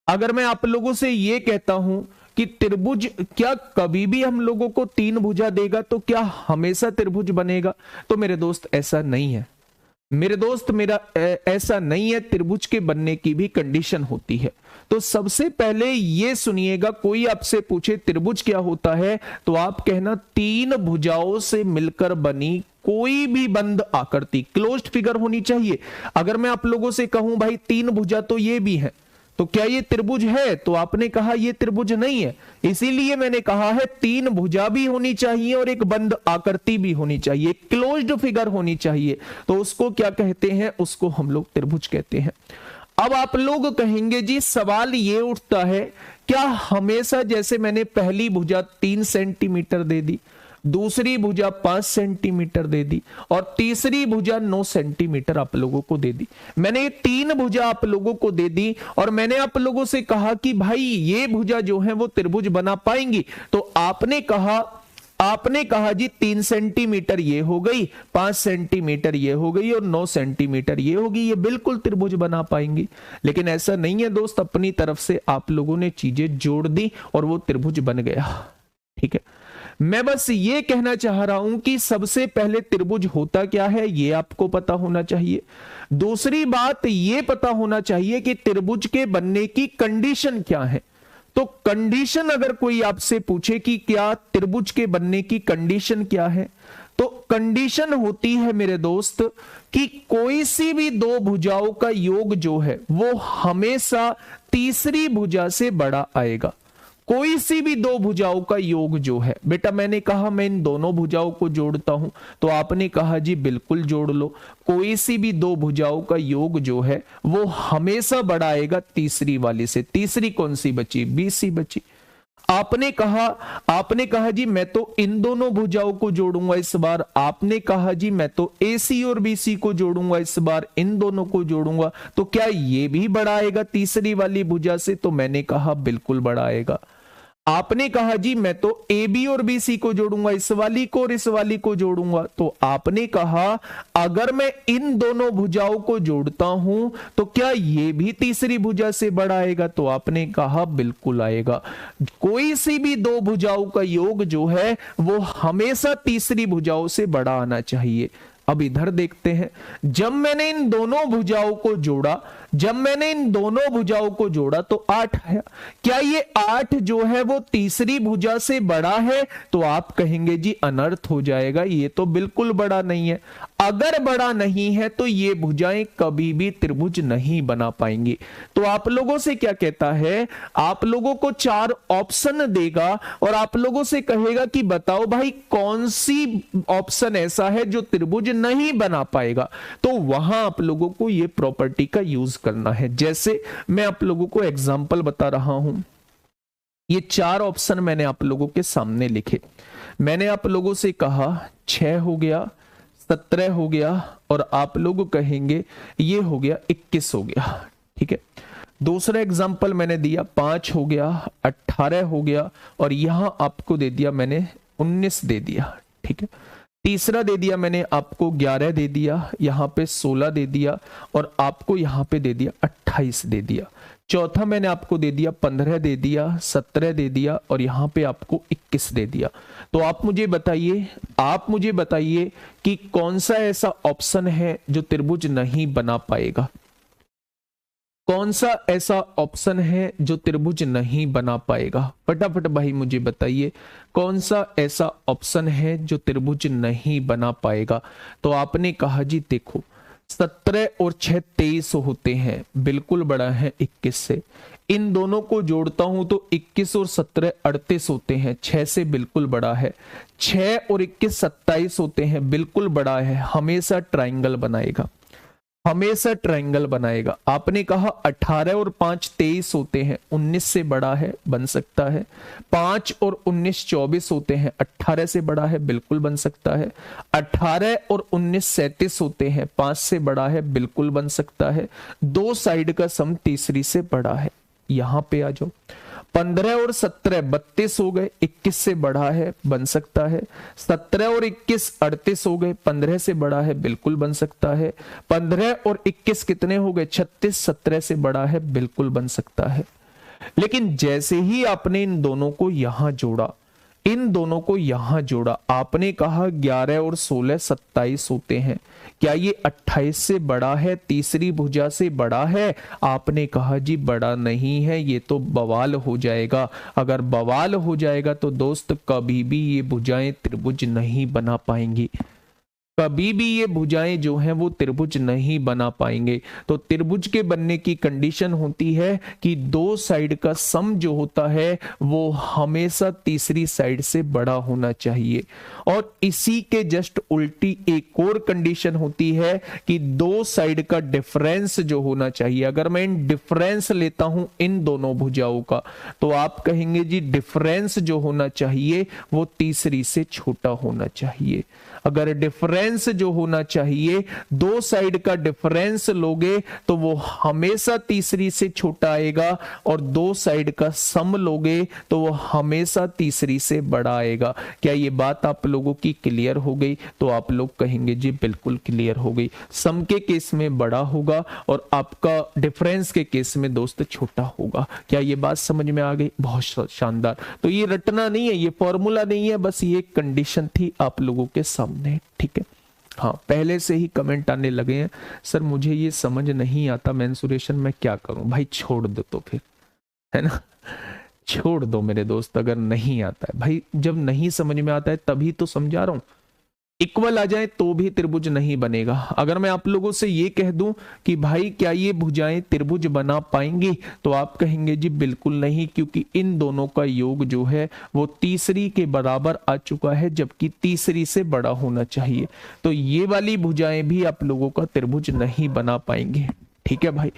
अगर मैं आप लोगों से ये कहता हूं कि त्रिभुज क्या कभी भी हम लोगों को तीन भुजा देगा, तो क्या हमेशा त्रिभुज बनेगा? तो मेरे दोस्त ऐसा नहीं है, मेरे दोस्त मेरा ऐसा नहीं है। त्रिभुज के बनने की भी कंडीशन होती है। तो सबसे पहले ये सुनिएगा, कोई आपसे पूछे त्रिभुज क्या होता है, तो आप कहना तीन भुजाओं से मिलकर बनी कोई भी बंद आकृति, क्लोज्ड फिगर होनी चाहिए। अगर मैं आप लोगों से कहूं भाई तीन भुजा तो ये भी है, तो क्या ये त्रिभुज है? तो आपने कहा ये त्रिभुज नहीं है। इसीलिए मैंने कहा है तीन भुजा भी होनी चाहिए और एक बंद आकृति भी होनी चाहिए, क्लोज्ड फिगर होनी चाहिए, तो उसको क्या कहते हैं, उसको हम लोग त्रिभुज कहते हैं। अब आप लोग कहेंगे जी सवाल ये उठता है, क्या हमेशा जैसे मैंने पहली भुजा 3 सेंटीमीटर दे दी, दूसरी भुजा 5 सेंटीमीटर दे दी और तीसरी भुजा 9 सेंटीमीटर आप लोगों को दे दी, मैंने ये तीन भुजा आप लोगों को दे दी और मैंने आप लोगों से कहा कि भाई ये भुजा जो है वो त्रिभुज बना पाएंगी, तो आपने कहा जी 3 सेंटीमीटर ये हो गई, 5 सेंटीमीटर ये हो गई और 9 सेंटीमीटर ये होगी, ये बिल्कुल त्रिभुज बना पाएंगी। लेकिन ऐसा नहीं है दोस्त, अपनी तरफ से आप लोगों ने चीजें जोड़ दी और वो त्रिभुज बन गया। ठीक है, मैं बस ये कहना चाह रहा हूं कि सबसे पहले त्रिभुज होता क्या है ये आपको पता होना चाहिए। दूसरी बात ये पता होना चाहिए कि त्रिभुज के बनने की कंडीशन क्या है। तो कंडीशन अगर कोई आपसे पूछे कि क्या त्रिभुज के बनने की कंडीशन क्या है, तो कंडीशन होती है मेरे दोस्त कि कोई सी भी दो भुजाओं का योग जो है वो हमेशा तीसरी भुजा से बड़ा आएगा। कोई सी भी दो भुजाओं का योग जो है, बेटा मैंने कहा मैं इन दोनों भुजाओं को जोड़ता हूं, तो आपने कहा जी बिल्कुल जोड़ लो। कोई सी भी दो भुजाओं का योग जो है वो हमेशा बड़ा आएगा तीसरी वाली से। तीसरी कौन सी बची? बीसी बची। आपने कहा जी मैं तो इन दोनों भुजाओं को जोड़ूंगा इस बार। आपने कहा जी मैं तो एसी और बीसी को जोड़ूंगा इस बार, इन दोनों को जोड़ूंगा, तो क्या ये भी बड़ा आएगा तीसरी वाली भुजा से? तो मैंने कहा बिल्कुल बड़ा आएगा। आपने कहा जी मैं तो ए बी और बी सी को जोड़ूंगा, इस वाली को और इस वाली को जोड़ूंगा, तो आपने कहा अगर मैं इन दोनों भुजाओं को जोड़ता हूं तो क्या ये भी तीसरी भुजा से बड़ा आएगा? तो आपने कहा बिल्कुल आएगा। कोई सी भी दो भुजाओं का योग जो है वो हमेशा तीसरी भुजाओं से बड़ा आना चाहिए। अब इधर देखते हैं, जब मैंने इन दोनों भुजाओं को जोड़ा तो 8 है। क्या ये 8 जो है वो तीसरी भुजा से बड़ा है? तो आप कहेंगे जी अनर्थ हो जाएगा, ये तो बिल्कुल बड़ा नहीं है। अगर बड़ा नहीं है तो ये भुजाएं कभी भी त्रिभुज नहीं बना पाएंगी। तो आप लोगों से क्या कहता है, आप लोगों को 4 ऑप्शन देगा और आप लोगों से कहेगा कि बताओ भाई कौन सी ऑप्शन ऐसा है जो त्रिभुज नहीं बना पाएगा। तो वहां आप लोगों को ये प्रॉपर्टी का यूज करना है। जैसे मैं आप लोगों को एग्जांपल बता रहा हूं, ये 4 ऑप्शन मैंने आप लोगों के सामने लिखे। मैंने आप लोगों से कहा 6 हो गया, 17 हो गया और आप लोग कहेंगे ये हो गया 21 हो गया। ठीक है, दूसरा एग्जांपल मैंने दिया 5 हो गया, 18 हो गया और यहां आपको दे दिया मैंने 19 दे दिया। ठीक है, तीसरा दे दिया मैंने आपको 11 दे दिया, यहां पे 16 दे दिया और आपको यहां पे दे दिया 28 दे दिया। चौथा मैंने आपको दे दिया 15 दे दिया, 17 दे दिया और यहां पे आपको 21 दे दिया। तो आप मुझे बताइए कि कौन सा ऐसा ऑप्शन है जो त्रिभुज नहीं बना पाएगा? कौन सा ऐसा ऑप्शन है जो त्रिभुज नहीं बना पाएगा? फटाफट भाई मुझे बताइए कौन सा ऐसा ऑप्शन है जो त्रिभुज नहीं बना पाएगा? तो आपने कहा जी देखो 17 और 6 23 होते हैं, बिल्कुल बड़ा है 21 से। इन दोनों को जोड़ता हूं तो 21 और 17 38 होते हैं, 6 से बिल्कुल बड़ा है। 6 और 21 27 होते हैं, बिल्कुल बड़ा है, हमेशा ट्राइंगल बनाएगा, हमेशा ट्राइंगल बनाएगा। आपने कहा 18 और 5 23 होते हैं, 19 से बड़ा है, बन सकता है। 5 और 19 24 होते हैं, 18 से बड़ा है, बिल्कुल बन सकता है। 18 और 19 37 होते हैं, 5 से बड़ा है, बिल्कुल बन सकता है। 2 साइड का सम तीसरी से बड़ा है। यहां पे आ जाओ, 15 और 17 32 हो गए, 21 से बड़ा है, बन सकता है। 17 और 21 38 हो गए, 15 से बड़ा है, बिल्कुल बन सकता है। 15 और 21 कितने हो गए? 36, 17 से बड़ा है, बिल्कुल बन सकता है। लेकिन जैसे ही आपने इन दोनों को यहां जोड़ा, इन दोनों को यहां जोड़ा, आपने कहा 11 और 16 27 होते हैं। क्या ये 28 से बड़ा है? तीसरी भुजा से बड़ा है? आपने कहा जी बड़ा नहीं है, ये तो बवाल हो जाएगा। अगर बवाल हो जाएगा तो दोस्त कभी भी ये भुजाएं त्रिभुज नहीं बना पाएंगी, कभी भी ये भुजाएं जो हैं वो त्रिभुज नहीं बना पाएंगे। तो त्रिभुज के बनने की कंडीशन होती है कि दो साइड का सम जो होता है वो हमेशा तीसरी साइड से बड़ा होना चाहिए। और इसी के जस्ट उल्टी एक और कंडीशन होती है कि दो साइड का डिफरेंस जो होना चाहिए। अगर मैं इन डिफरेंस लेता हूं इन दोनों भुजाओं का, तो आप कहेंगे जी डिफरेंस जो होना चाहिए वो तीसरी से छोटा होना चाहिए। अगर डिफरेंस जो होना चाहिए, दो साइड का डिफरेंस लोगे तो वो हमेशा तीसरी से छोटा आएगा, और दो साइड का सम लोगे तो वो हमेशा तीसरी से बड़ा आएगा। क्या ये बात आप लोगों की क्लियर हो गई? तो आप लोग कहेंगे जी बिल्कुल क्लियर हो गई। सम के केस में बड़ा होगा और आपका डिफरेंस के केस में दोस्त छोटा होगा। क्या ये बात समझ में आ गई? बहुत शानदार। तो ये रटना नहीं है, ये फॉर्मूला नहीं है, बस ये कंडीशन थी आप लोगों के सामने, ठीक है। हाँ, पहले से ही कमेंट आने लगे हैं, सर मुझे ये समझ नहीं आता मेंसुरेशन, मैं क्या करूं? भाई छोड़ दो तो फिर, है ना, छोड़ दो मेरे दोस्त। अगर नहीं आता है भाई, जब नहीं समझ में आता है तभी तो समझा रहा हूं। इक्वल आ जाए तो भी त्रिभुज नहीं बनेगा। अगर मैं आप लोगों से ये कह दूं कि भाई क्या ये भुजाएं त्रिभुज बना पाएंगी, तो आप कहेंगे जी बिल्कुल नहीं, क्योंकि इन दोनों का योग जो है वो तीसरी के बराबर आ चुका है, जबकि तीसरी से बड़ा होना चाहिए। तो ये वाली भुजाएं भी आप लोगों का त्रिभुज नहीं बना पाएंगे, ठीक है भाई।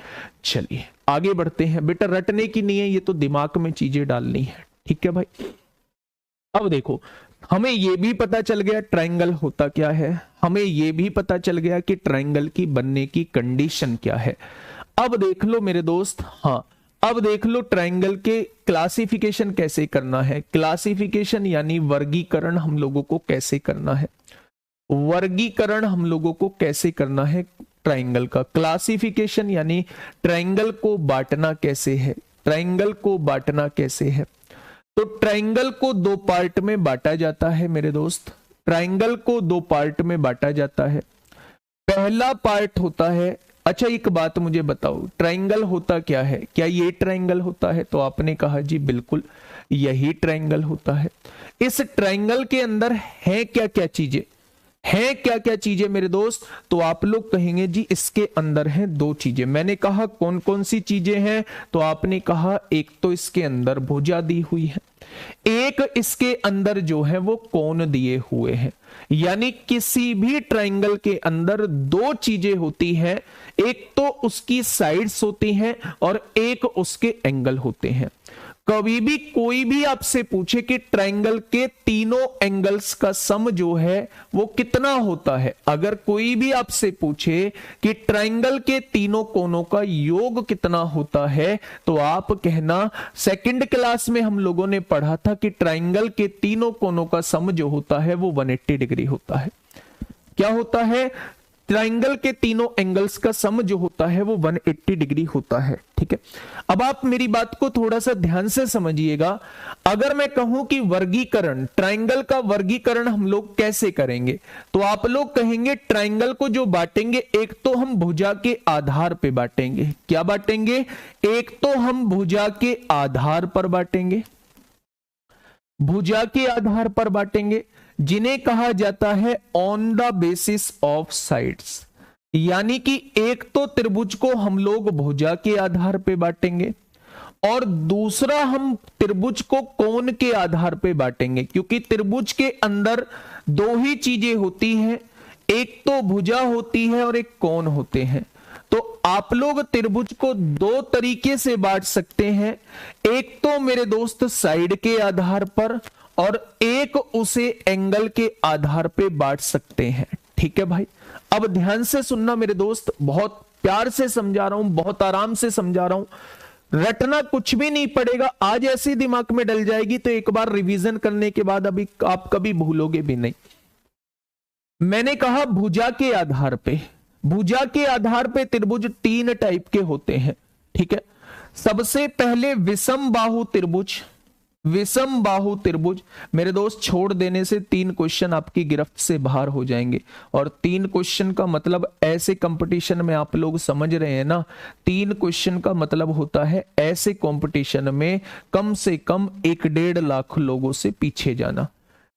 चलिए आगे बढ़ते हैं। बेटा रटने की नहीं है, ये तो दिमाग में चीजें डालनी है, ठीक है भाई। अब देखो, हमें यह भी पता चल गया ट्रायंगल होता क्या है, हमें यह भी पता चल गया कि ट्रायंगल की बनने की कंडीशन क्या है। अब देख लो मेरे दोस्त, हाँ अब देख लो ट्रायंगल के क्लासिफिकेशन कैसे करना है। क्लासिफिकेशन यानी वर्गीकरण हम लोगों को कैसे करना है, वर्गीकरण हम लोगों को कैसे करना है ट्रायंगल का। क्लासिफिकेशन यानी ट्रायंगल को बांटना कैसे है, ट्रायंगल को बांटना कैसे है। तो ट्रायंगल को दो पार्ट में बांटा जाता है मेरे दोस्त, ट्रायंगल को दो पार्ट में बांटा जाता है। पहला पार्ट होता है, अच्छा एक बात मुझे बताओ, ट्रायंगल होता क्या है? क्या ये ट्रायंगल होता है? तो आपने कहा जी बिल्कुल यही ट्रायंगल होता है। इस ट्रायंगल के अंदर है क्या क्या चीजें, है क्या क्या चीजें मेरे दोस्त? तो आप लोग कहेंगे जी इसके अंदर हैं दो चीजें। मैंने कहा कौन कौन सी चीजें हैं? तो आपने कहा एक तो इसके अंदर भुजा दी हुई है, एक इसके अंदर जो है वो कोण दिए हुए हैं। यानी किसी भी ट्रायंगल के अंदर दो चीजें होती हैं, एक तो उसकी साइड्स होती हैं और एक उसके एंगल होते हैं। कभी भी कोई भी आपसे पूछे कि ट्रायंगल के तीनों एंगल्स का सम जो है वो कितना होता है, अगर कोई भी आपसे पूछे कि ट्रायंगल के तीनों कोनों का योग कितना होता है, तो आप कहना सेकंड क्लास में हम लोगों ने पढ़ा था कि ट्रायंगल के तीनों कोनों का सम जो होता है वो 180 डिग्री होता है। क्या होता है? ट्रायंगल के तीनों एंगल्स का सम जो होता है वो 180 डिग्री होता है, ठीक है। अब आप मेरी बात को थोड़ा सा ध्यान से समझिएगा। अगर मैं कहूं कि वर्गीकरण, ट्रायंगल का वर्गीकरण हम लोग कैसे करेंगे, तो आप लोग कहेंगे ट्रायंगल को जो बांटेंगे, एक तो हम भुजा के आधार पे बांटेंगे। क्या बांटेंगे? एक तो हम भुजा के आधार पर बांटेंगे, भुजा के आधार पर बांटेंगे, जिन्हें कहा जाता है on the basis of sides. यानी कि एक तो त्रिभुज को हम लोग भुजा के आधार पे बांटेंगे और दूसरा हम त्रिभुज को कोण के आधार पे बांटेंगे, क्योंकि त्रिभुज के अंदर दो ही चीजें होती हैं, एक तो भुजा होती है और एक कोण होते हैं। तो आप लोग त्रिभुज को दो तरीके से बांट सकते हैं, एक तो मेरे दोस्त साइड के आधार पर और एक उसे एंगल के आधार पे बांट सकते हैं, ठीक है भाई। अब ध्यान से सुनना मेरे दोस्त, बहुत प्यार से समझा रहा हूं, बहुत आराम से समझा रहा हूं। रटना कुछ भी नहीं पड़ेगा, आज ऐसी दिमाग में डल जाएगी तो एक बार रिवीजन करने के बाद अभी आप कभी भूलोगे भी नहीं। मैंने कहा भुजा के आधार पे, भुजा के आधार पे त्रिभुज 3 टाइप के होते हैं, ठीक है। सबसे पहले विषम बाहु त्रिभुज, विषम बाहु त्रिभुज। मेरे दोस्त छोड़ देने से 3 क्वेश्चन आपकी गिरफ्त से बाहर हो जाएंगे, और 3 क्वेश्चन का मतलब ऐसे कंपटीशन में आप लोग समझ रहे हैं ना, 3 क्वेश्चन का मतलब होता है ऐसे कंपटीशन में कम से कम 1-1.5 लाख लोगों से पीछे जाना।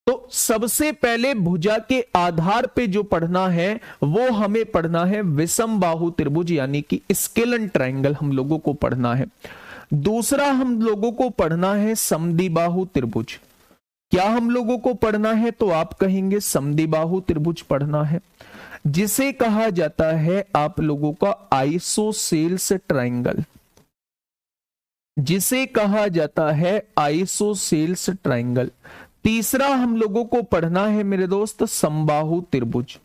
तो सबसे पहले भुजा के आधार पे जो पढ़ना है वो हमें पढ़ना है विषम बाहु त्रिभुज, यानी कि स्केलन ट्रायंगल हम लोगों को पढ़ना है। दूसरा हम लोगों को पढ़ना है समद्विबाहु त्रिभुज। क्या हम लोगों को पढ़ना है? तो आप कहेंगे समद्विबाहु त्रिभुज पढ़ना है, जिसे कहा जाता है आप लोगों का आइसोसेल्स ट्रायंगल, जिसे कहा जाता है आइसोसेल्स ट्रायंगल। तीसरा हम लोगों को पढ़ना है मेरे दोस्त समबाहु त्रिभुज।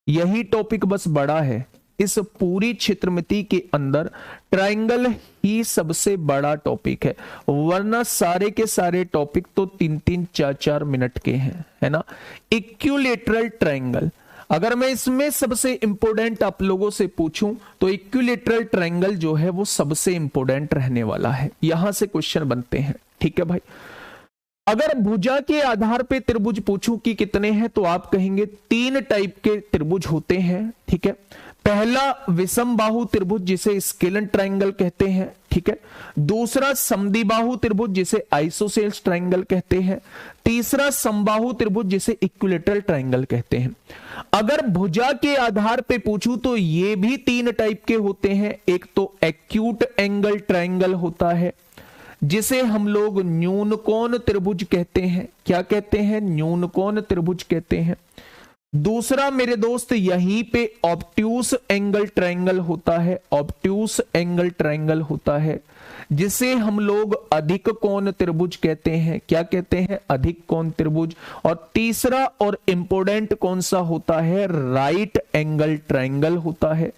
यही टॉपिक बस बड़ा है, इस पूरी क्षेत्रमिति के अंदर ट्रायंगल ही सबसे बड़ा टॉपिक है, वरना सारे के सारे टॉपिक तो 3-3, 4-4 मिनट के हैं, है ना। इक्विलैटरल ट्रायंगल, अगर मैं इसमें सबसे इंपोर्टेंट आप लोगों से पूछूं तो इक्विलैटरल ट्रायंगल जो है वो सबसे इंपोर्टेंट रहने वाला है, यहां से क्वेश्चन बनते हैं, ठीक है भाई। अगर भुजा के आधार पे त्रिभुज पूछूं कि कितने हैं, तो आप कहेंगे 3 टाइप के त्रिभुज होते हैं, ठीक है। पहला विषम बाहु त्रिभुज जिसे स्केलन ट्रायंगल कहते हैं, ठीक है। दूसरा समद्विबाहु त्रिभुज जिसे आइसोसेल्स ट्रायंगल कहते हैं। तीसरा समबाहु त्रिभुज जिसे इक्विलैटरल ट्रायंगल कहते हैं। अगर भुजा के आधार पे पूछूं तो ये भी 3 टाइप के होते हैं। एक तो एक्यूट एंगल ट्रायंगल होता है, जिसे हम लोग न्यून कोण त्रिभुज कहते हैं। क्या कहते हैं? न्यून कोण त्रिभुज कहते हैं। दूसरा मेरे दोस्त यहीं पे ऑब्ट्यूस एंगल ट्रायंगल होता है, ऑब्ट्यूस एंगल ट्रायंगल होता है, जिसे हम लोग अधिक कोण त्रिभुज कहते हैं। क्या कहते हैं? अधिक कोण त्रिभुज। और तीसरा और इंपोर्टेंट कौन सा होता है? राइट एंगल ट्रायंगल होता है,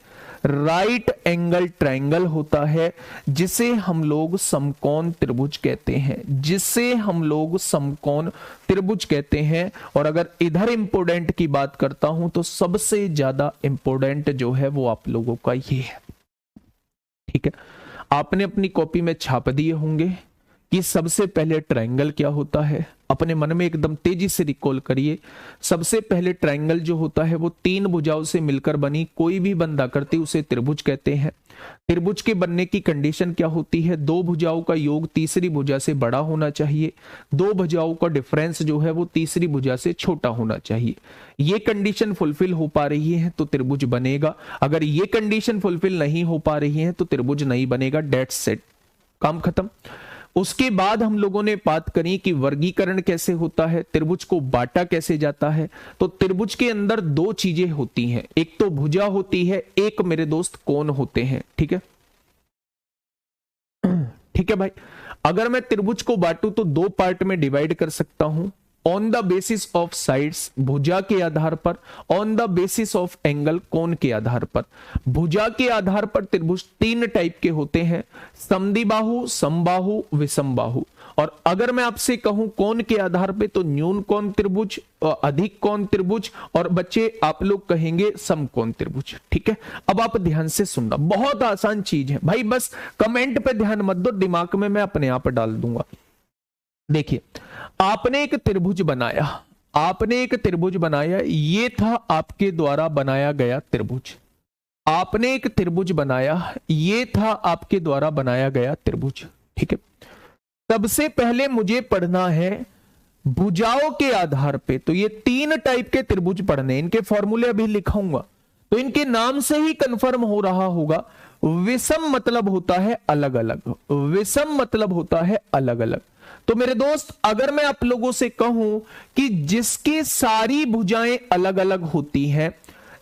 राइट एंगल ट्रायंगल होता है, जिसे हम लोग समकोण त्रिभुज कहते हैं, जिसे हम लोग समकोण त्रिभुज कहते हैं। और अगर इधर इंपोर्टेंट की बात करता हूं तो सबसे ज्यादा इंपोर्टेंट जो है वो आप लोगों का ये है, ठीक है। आपने अपनी कॉपी में छाप दिए होंगे कि सबसे पहले ट्रायंगल क्या होता है। अपने मन में एकदम तेजी से रिकॉल करिए। सबसे पहले ट्रायंगल जो होता है वो 3 भुजाओं से मिलकर बनी कोई भी बंधाकृति उसे त्रिभुज कहते हैं। त्रिभुज के बनने की कंडीशन क्या होती है? 2 भुजाओं का योग तीसरी भुजा से बड़ा होना चाहिए, 2 भुजाओं का डिफरेंस जो है वो तीसरी भुजा से छोटा होना चाहिए। ये कंडीशन फुलफिल हो पा रही है तो त्रिभुज बनेगा, अगर ये कंडीशन फुलफिल नहीं हो पा रही है तो त्रिभुज नहीं बनेगा। डेट्स सेट, काम खत्म। उसके बाद हम लोगों ने बात करी कि वर्गीकरण कैसे होता है, त्रिभुज को बांटा कैसे जाता है। तो त्रिभुज के अंदर 2 चीजें होती हैं, एक तो भुजा होती है, एक मेरे दोस्त कोण होते हैं, ठीक है। ठीक है भाई, अगर मैं त्रिभुज को बांटू तो 2 पार्ट में डिवाइड कर सकता हूं, on the basis of sides भुजा के आधार पर, on the basis of angle कोण के आधार पर। भुजा के आधार पर त्रिभुज 3 टाइप के होते हैं, समद्विबाहु, समबाहु, विषमबाहु। और अगर मैं आपसे कहूं कोण के आधार पे तो न्यून कोण त्रिभुज, अधिक कोण त्रिभुज, और बच्चे आप लोग कहेंगे समकोण त्रिभुज, ठीक है। अब आप ध्यान से सुनना, बहुत आसान चीज है भाई, बस कमेंट पे ध्यान मत दो, दिमाग में मैं अपने आप डाल दूंगा। देखिए, आपने एक त्रिभुज बनाया, आपने एक त्रिभुज बनाया, ये था आपके द्वारा बनाया गया त्रिभुज। आपने एक त्रिभुज बनाया, ये था आपके द्वारा बनाया गया त्रिभुज, ठीक है। सबसे पहले मुझे पढ़ना है भुजाओं के आधार पे, तो ये 3 टाइप के त्रिभुज पढ़ने, इनके फॉर्मूले अभी लिखाऊंगा तो इनके नाम से ही कंफर्म हो रहा होगा। विषम मतलब होता है अलग अलग, विषम मतलब होता है अलग अलग। तो मेरे दोस्त, अगर मैं आप लोगों से कहूं कि जिसकी सारी भुजाएं अलग अलग होती हैं,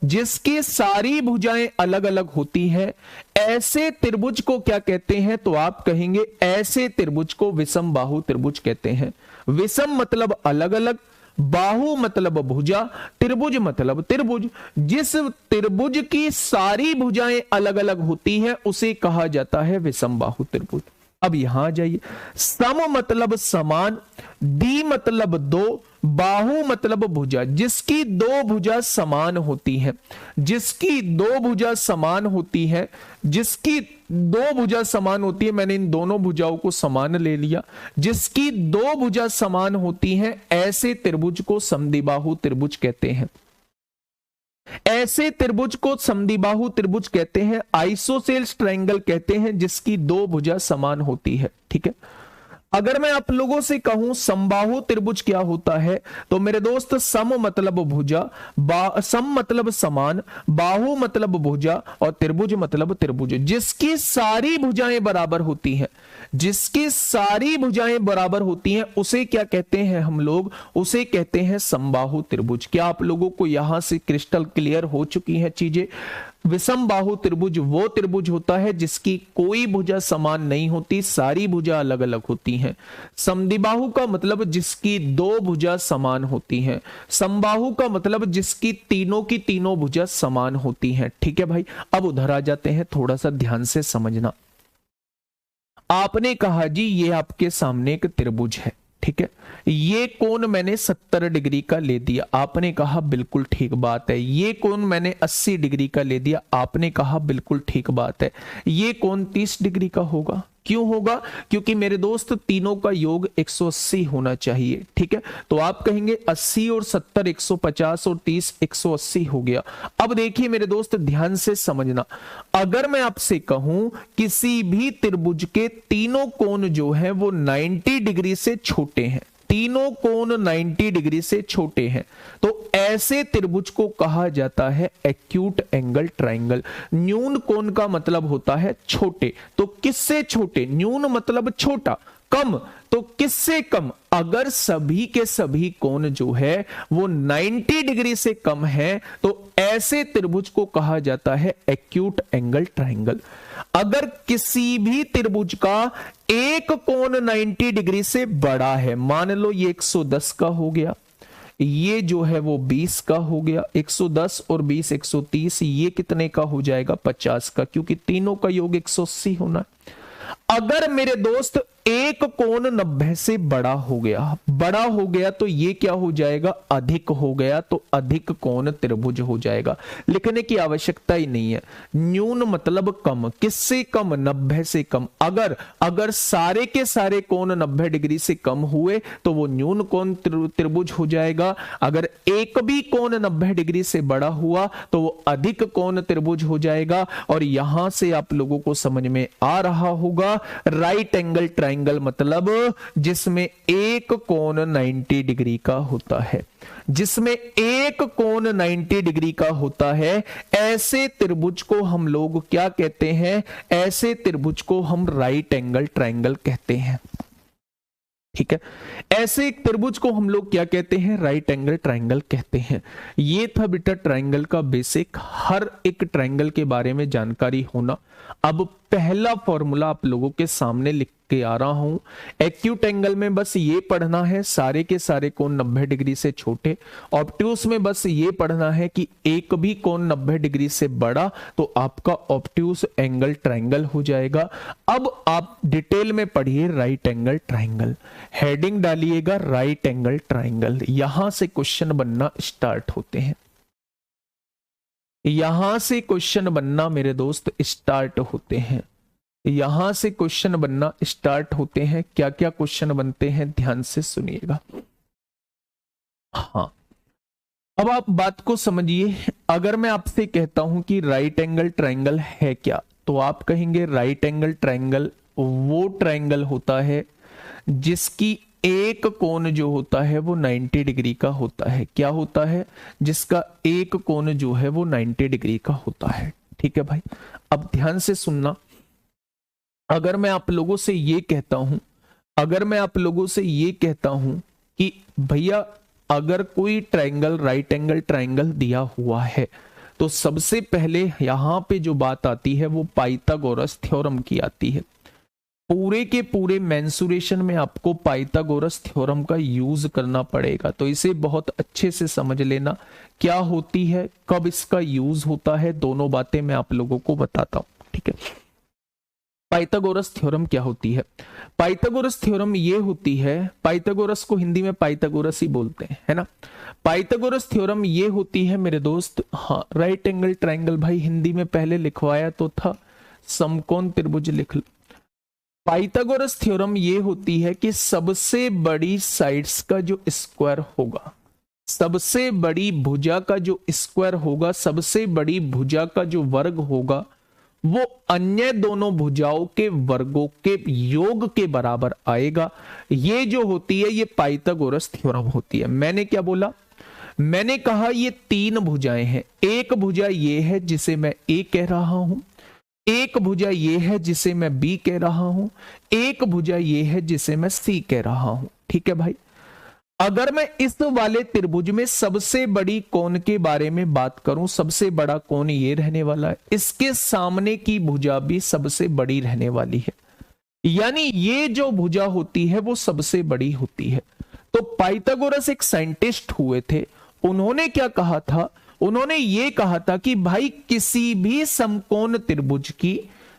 जिसकी सारी भुजाएं अलग अलग होती हैं, ऐसे त्रिभुज को क्या कहते हैं? तो आप कहेंगे ऐसे त्रिभुज को विषम बाहु त्रिभुज कहते हैं। विषम मतलब अलग अलग, बाहु मतलब भुजा, त्रिभुज मतलब त्रिभुज। जिस त्रिभुज की सारी भुजाएं अलग अलग होती हैं उसे कहा जाता है विषम बाहु त्रिभुज। अब यहां आ जाइए, सम मतलब समान, दी मतलब दो, बाहु मतलब भुजा। जिसकी दो भुजा समान होती है, जिसकी दो भुजा समान होती है, जिसकी दो भुजा समान होती है, मैंने इन दोनों भुजाओं को समान ले लिया। जिसकी दो भुजा समान होती हैं, ऐसे त्रिभुज को समद्विबाहु त्रिभुज कहते हैं। ऐसे त्रिभुज को समद्विबाहु त्रिभुज कहते हैं, आइसोसेल्स ट्रायंगल कहते हैं, जिसकी दो भुजा समान होती है। ठीक है, अगर मैं आप लोगों से कहूं समबाहु त्रिभुज क्या होता है, तो मेरे दोस्त सम मतलब भुजा, सम मतलब समान, बाहु मतलब भुजा और त्रिभुज मतलब त्रिभुज। जिसकी सारी भुजाएं बराबर होती हैं, जिसकी सारी भुजाएं बराबर होती हैं, उसे क्या कहते हैं हम लोग, उसे कहते हैं समबाहु त्रिभुज। क्या आप लोगों को यहां से क्रिस्टल क्लियर हो चुकी हैं चीजें? विषम बाहु त्रिभुज वो त्रिभुज होता है जिसकी कोई भुजा समान नहीं होती, सारी भुजा अलग अलग होती हैं। समद्विबाहु का मतलब जिसकी दो भुजा समान होती हैं। समबाहु का मतलब जिसकी तीनों की तीनों भुजा समान होती हैं। ठीक है भाई, अब उधर आ जाते हैं, थोड़ा सा ध्यान से समझना। आपने कहा जी ये आपके सामने एक त्रिभुज है, ठीक है, ये कोण मैंने 70 डिग्री का ले दिया। आपने कहा बिल्कुल ठीक बात है। ये कोण मैंने 80 डिग्री का ले दिया। आपने कहा बिल्कुल ठीक बात है। ये कोण 30 डिग्री का होगा। क्यों होगा? क्योंकि मेरे दोस्त तीनों का योग 180 होना चाहिए। ठीक है, तो आप कहेंगे 80 और 70 150 और 30 180 हो गया। अब देखिए मेरे दोस्त ध्यान से समझना, अगर मैं आपसे कहूं किसी भी त्रिभुज के तीनों कोण जो है वो 90 डिग्री से छोटे हैं, तीनों कोण 90 डिग्री से छोटे हैं, तो ऐसे त्रिभुज को कहा जाता है एक्यूट एंगल ट्रायंगल। न्यून कोण का मतलब होता है छोटे, तो किससे छोटे? न्यून मतलब छोटा, कम तो किससे कम? अगर सभी के सभी कोण जो है वो 90 डिग्री से कम है, तो ऐसे त्रिभुज को कहा जाता है एक्यूट एंगल ट्रायंगल। अगर किसी भी त्रिभुज का एक कोण 90 डिग्री से बड़ा है, मान लो ये 110 का हो गया, ये जो है वो 20 का हो गया, 110 और 20 130, ये कितने का हो जाएगा? 50 का, क्योंकि तीनों का योग 180 होना है। अगर मेरे दोस्त एक कोण 90 से बड़ा हो गया तो ये क्या हो जाएगा? अधिक हो गया, तो अधिक कोण त्रिभुज हो जाएगा। लिखने की आवश्यकता ही नहीं है। न्यून मतलब कम, किससे कम? 90 से कम। अगर सारे के सारे कोण 90 डिग्री से कम हुए तो वो न्यून कोण त्रिभुज हो जाएगा। अगर एक भी कोण 90 डिग्री से बड़ा हुआ तो वो अधिक कोण त्रिभुज हो जाएगा। और यहां से आप लोगों को समझ में आ रहा होगा, राइट एंगल ट्रायंगल मतलब जिसमें एक कोण 90 डिग्री का होता है, जिसमें एक कोण 90 डिग्री का होता है, ऐसे त्रिभुज को हम लोग क्या कहते हैं? ऐसे त्रिभुज को हम राइट एंगल ट्रायंगल कहते हैं। ठीक है, ऐसे एक त्रिभुज को हम लोग क्या कहते हैं? राइट एंगल ट्रायंगल कहते हैं। ये था बेटा ट्रायंगल का बेसिक, हर एक ट्रायंगल के बारे में जानकारी होना। अब पहला फॉर्मूला आप लोगों के सामने लिख के आ रहा हूं। एक्यूट एंगल में बस ये पढ़ना है सारे के सारे कोण 90 डिग्री से छोटे। ऑब्ट्यूस में बस ये पढ़ना है कि एक भी कोण 90 डिग्री से बड़ा तो आपका ऑब्ट्यूस एंगल ट्रायंगल हो जाएगा। अब आप डिटेल में पढ़िए राइट एंगल ट्रायंगल, हेडिंग डालिएगा राइट एंगल ट्रायंगल। यहां से क्वेश्चन बनना स्टार्ट होते हैं, यहां से क्वेश्चन बनना मेरे दोस्त स्टार्ट होते हैं, यहां से क्वेश्चन बनना स्टार्ट होते हैं। क्या क्या क्वेश्चन बनते हैं ध्यान से सुनिएगा। हाँ, अब आप बात को समझिए। अगर मैं आपसे कहता हूं कि राइट एंगल ट्रायंगल है क्या, तो आप कहेंगे राइट एंगल ट्रायंगल वो ट्रायंगल होता है जिसकी एक कोण जो होता है वो 90 डिग्री का होता है। क्या होता है? जिसका एक कोण जो है वो 90 डिग्री का होता है। ठीक है भाई, अब ध्यान से सुनना। अगर मैं आप लोगों से ये कहता हूं, अगर मैं आप लोगों से ये कहता हूं कि भैया अगर कोई ट्रायंगल राइट एंगल ट्रायंगल दिया हुआ है, तो सबसे पहले यहां पे जो बात आती है वो पाइथागोरस थ्योरम की आती है। पूरे के पूरे मेंसुरेशन में आपको पाइथागोरस थ्योरम का यूज करना पड़ेगा। तो इसे बहुत अच्छे से समझ लेना, क्या होती है, कब इसका यूज होता है, दोनों बातें मैं आप लोगों को बताता हूं। ठीक है, पाइथागोरस थ्योरम क्या होती है? पाइथागोरस थ्योरम ये होती है, पाइथागोरस को हिंदी में पाइथागोरस ही बोलते हैं, है ना। पाइथागोरस थ्योरम ये होती है मेरे दोस्त, हाँ राइट एंगल ट्रायंगल भाई हिंदी में पहले लिखवाया तो था, समकोण त्रिभुज लिख लो। पाइथागोरस थ्योरम ये होती है कि सबसे बड़ी साइड्स का जो स्क्वायर होगा, सबसे बड़ी भुजा का जो स्क्वायर होगा, सबसे बड़ी भुजा का जो वर्ग होगा, वो अन्य दोनों भुजाओं के वर्गों के योग के बराबर आएगा। ये जो होती है ये पाइथागोरस थ्योरम होती है। मैंने क्या बोला? मैंने कहा ये तीन भुजाएं हैं। एक भुजा ये है जिसे मैं ए कह रहा हूं, एक भुजा ये है जिसे मैं बी कह रहा हूं, एक भुजा ये है जिसे मैं सी कह रहा हूं। ठीक है भाई। अगर मैं इस वाले त्रिभुज में सबसे बड़ी कोण के बारे में बात करूं, सबसे बड़ा कोण ये रहने वाला है, इसके सामने की भुजा भी सबसे बड़ी रहने वाली है, यानी ये जो भुजा होती है वो सबसे बड़ी होती है। तो पाइथागोरस एक साइंटिस्ट हुए थे, उन्होंने क्या कहा था? उन्होंने ये कहा था कि भाई किसी भी समकोण त्रिभुज की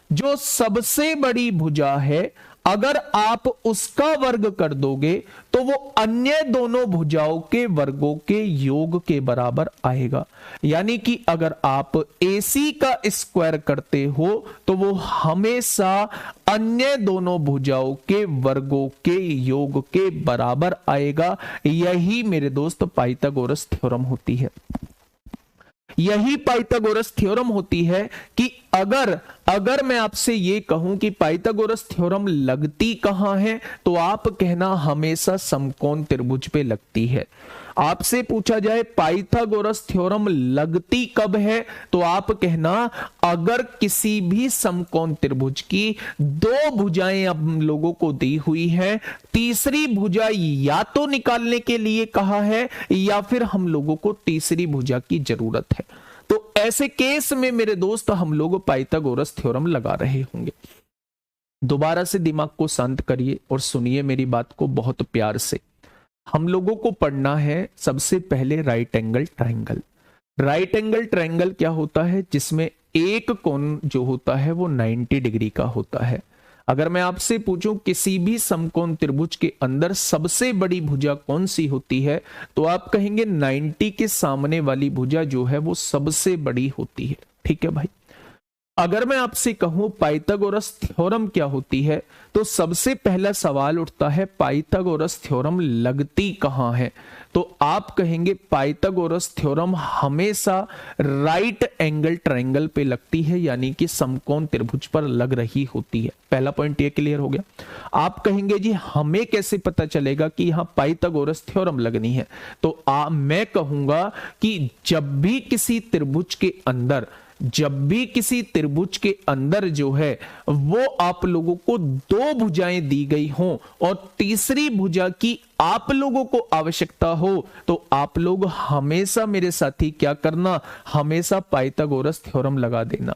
जो सबसे बड़ी भुजा है, अगर आप उसका वर्ग कर दोगे तो वो अन्य दोनों भुजाओं के वर्गों के योग के बराबर आएगा। यानी कि अगर आप AC का स्क्वायर करते हो तो वो हमेशा अन्य दोनों भुजाओं के वर्गों के योग के बराबर आएगा। यही मेरे दोस्त पाइथागोरस थ्योरम होती है। यही पाइथागोरस थ्योरम होती है कि अगर मैं आपसे ये कहूं कि पाइथागोरस थ्योरम लगती कहां है, तो आप कहना हमेशा समकोण त्रिभुज पे लगती है। आपसे पूछा जाए पाइथागोरस थ्योरम लगती कब है, तो आप कहना अगर किसी भी समकोण त्रिभुज की दो भुजाएं हम लोगों को दी हुई हैं, तीसरी भुजा या तो निकालने के लिए कहा है या फिर हम लोगों को तीसरी भुजा की जरूरत है, तो ऐसे केस में मेरे दोस्त हम लोग पाइथागोरस थ्योरम लगा रहे होंगे। दोबारा से दिमाग को शांत करिए और सुनिए मेरी बात को बहुत प्यार से। हम लोगों को पढ़ना है सबसे पहले right angle triangle. Right angle triangle क्या होता है? जिसमें एक कोण जो होता है वो 90 डिग्री का होता है। अगर मैं आपसे पूछूं किसी भी समकोण त्रिभुज के अंदर सबसे बड़ी भुजा कौन सी होती है, तो आप कहेंगे 90 के सामने वाली भुजा जो है वो सबसे बड़ी होती है। ठीक है भाई। अगर मैं आपसे कहूं पाइथागोरस थ्योरम क्या होती है, तो सबसे पहला सवाल उठता है पाइथागोरस थ्योरम लगती कहां है, तो आप कहेंगे पाइथागोरस थ्योरम हमेशा राइट एंगल ट्रायंगल पे लगती है, यानी कि समकोण त्रिभुज पर लग रही होती है। पहला पॉइंट ये क्लियर हो गया। आप कहेंगे जी हमें कैसे पता चलेगा कि यहां पाइथागोरस थ्योरम लगनी है, तो मैं कहूंगा कि जब भी किसी त्रिभुज के अंदर जो है वो आप लोगों को दो भुजाएं दी गई हों और तीसरी भुजा की आप लोगों को आवश्यकता हो, तो आप लोग हमेशा मेरे साथी क्या करना, हमेशा पाइथागोरस थ्योरम लगा देना।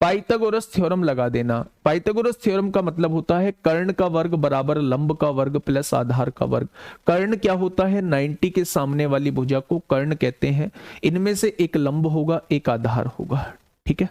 पाइथागोरस थ्योरम लगा देना। पाइथागोरस थ्योरम का मतलब होता है कर्ण का वर्ग बराबर लंब का वर्ग प्लस आधार का वर्ग। कर्ण क्या होता है? 90 के सामने वाली भुजा को कर्ण कहते हैं। इनमें से एक लंब होगा, एक आधार होगा। ठीक है,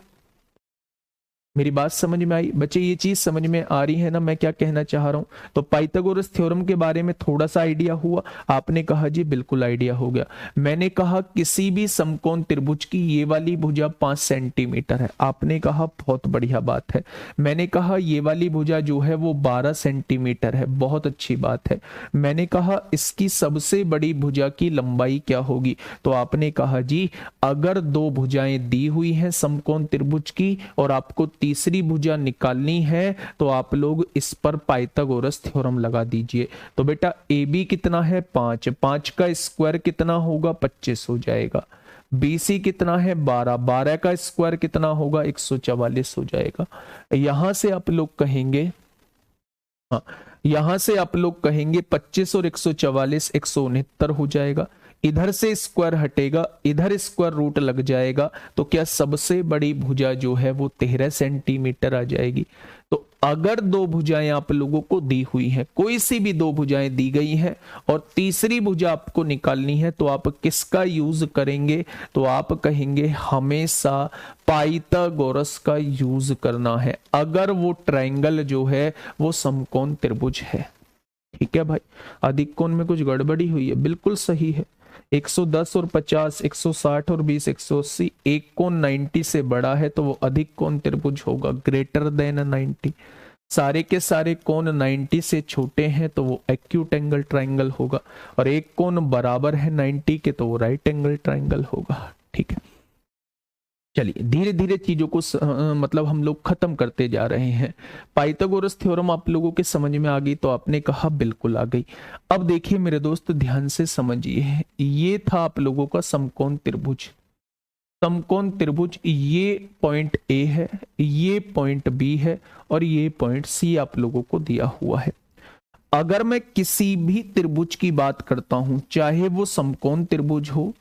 मेरी बात समझ में आई बच्चे? ये चीज समझ में आ रही है ना मैं क्या कहना चाह रहा हूं? तो पाइथागोरस थ्योरम के बारे में थोड़ा सा आइडिया हुआ? आपने कहा जी बिल्कुल आइडिया हो गया। मैंने कहा किसी भी समकोण त्रिभुज की ये वाली भुजा 5 सेंटीमीटर है, आपने कहा बहुत बढ़िया बात है। मैंने कहा ये वाली भुजा जो है वो 12 सेंटीमीटर है, बहुत अच्छी बात है। मैंने कहा इसकी सबसे बड़ी भुजा की लंबाई क्या होगी, तो आपने कहा जी अगर दो भुजाएं दी हुई हैं समकोण त्रिभुज की और आपको तीसरी भुजा निकालनी है, तो आप लोग इस पर पाइथागोरस थ्योरम लगा दीजिए। तो बेटा ए बी कितना है? 5, 5 का स्क्वायर कितना होगा? 25 हो जाएगा। BC कितना है? 12, 12 का स्क्वायर कितना होगा? 144 हो जाएगा। यहां से आप लोग कहेंगे, हाँ यहां से आप लोग कहेंगे 25 और 144 169 हो जाएगा। इधर से स्क्वायर हटेगा, इधर स्क्वायर रूट लग जाएगा, तो क्या सबसे बड़ी भुजा जो है वो 13 सेंटीमीटर आ जाएगी। तो अगर दो भुजाएं आप लोगों को दी हुई हैं, कोई सी भी दो भुजाएं दी गई हैं और तीसरी भुजा आपको निकालनी है, तो आप किसका यूज करेंगे, तो आप कहेंगे हमेशा पाइथागोरस का यूज करना है, अगर वो ट्रायंगल जो है वो समकोण त्रिभुज है। ठीक है भाई, अधिक कोण में कुछ गड़बड़ी हुई है, बिल्कुल सही है। 110 और 50, 160 और 20, 180, एक कोण 90 से बड़ा है तो वो अधिक कोण त्रिभुज होगा, ग्रेटर देन 90। सारे के सारे कोण 90 से छोटे हैं तो वो एक्यूट एंगल ट्रायंगल होगा, और एक कोण बराबर है 90 के तो वो राइट एंगल ट्रायंगल होगा। ठीक है, चलिए धीरे धीरे चीजों को मतलब हम लोग खत्म करते जा रहे हैं। पाइथागोरस थ्योरम आप लोगों के समझ में आ गई, तो आपने कहा बिल्कुल आ गई। अब देखिए मेरे दोस्त ध्यान से समझिए, ये था आप लोगों का समकोण त्रिभुज। समकोण त्रिभुज, ये पॉइंट ए है, ये पॉइंट बी है, और ये पॉइंट सी आप लोगों को दिया हुआ है। अगर मैं किसी भी त्रिभुज की बात करता हूं, चाहे वो समकोण त्रिभुज हो,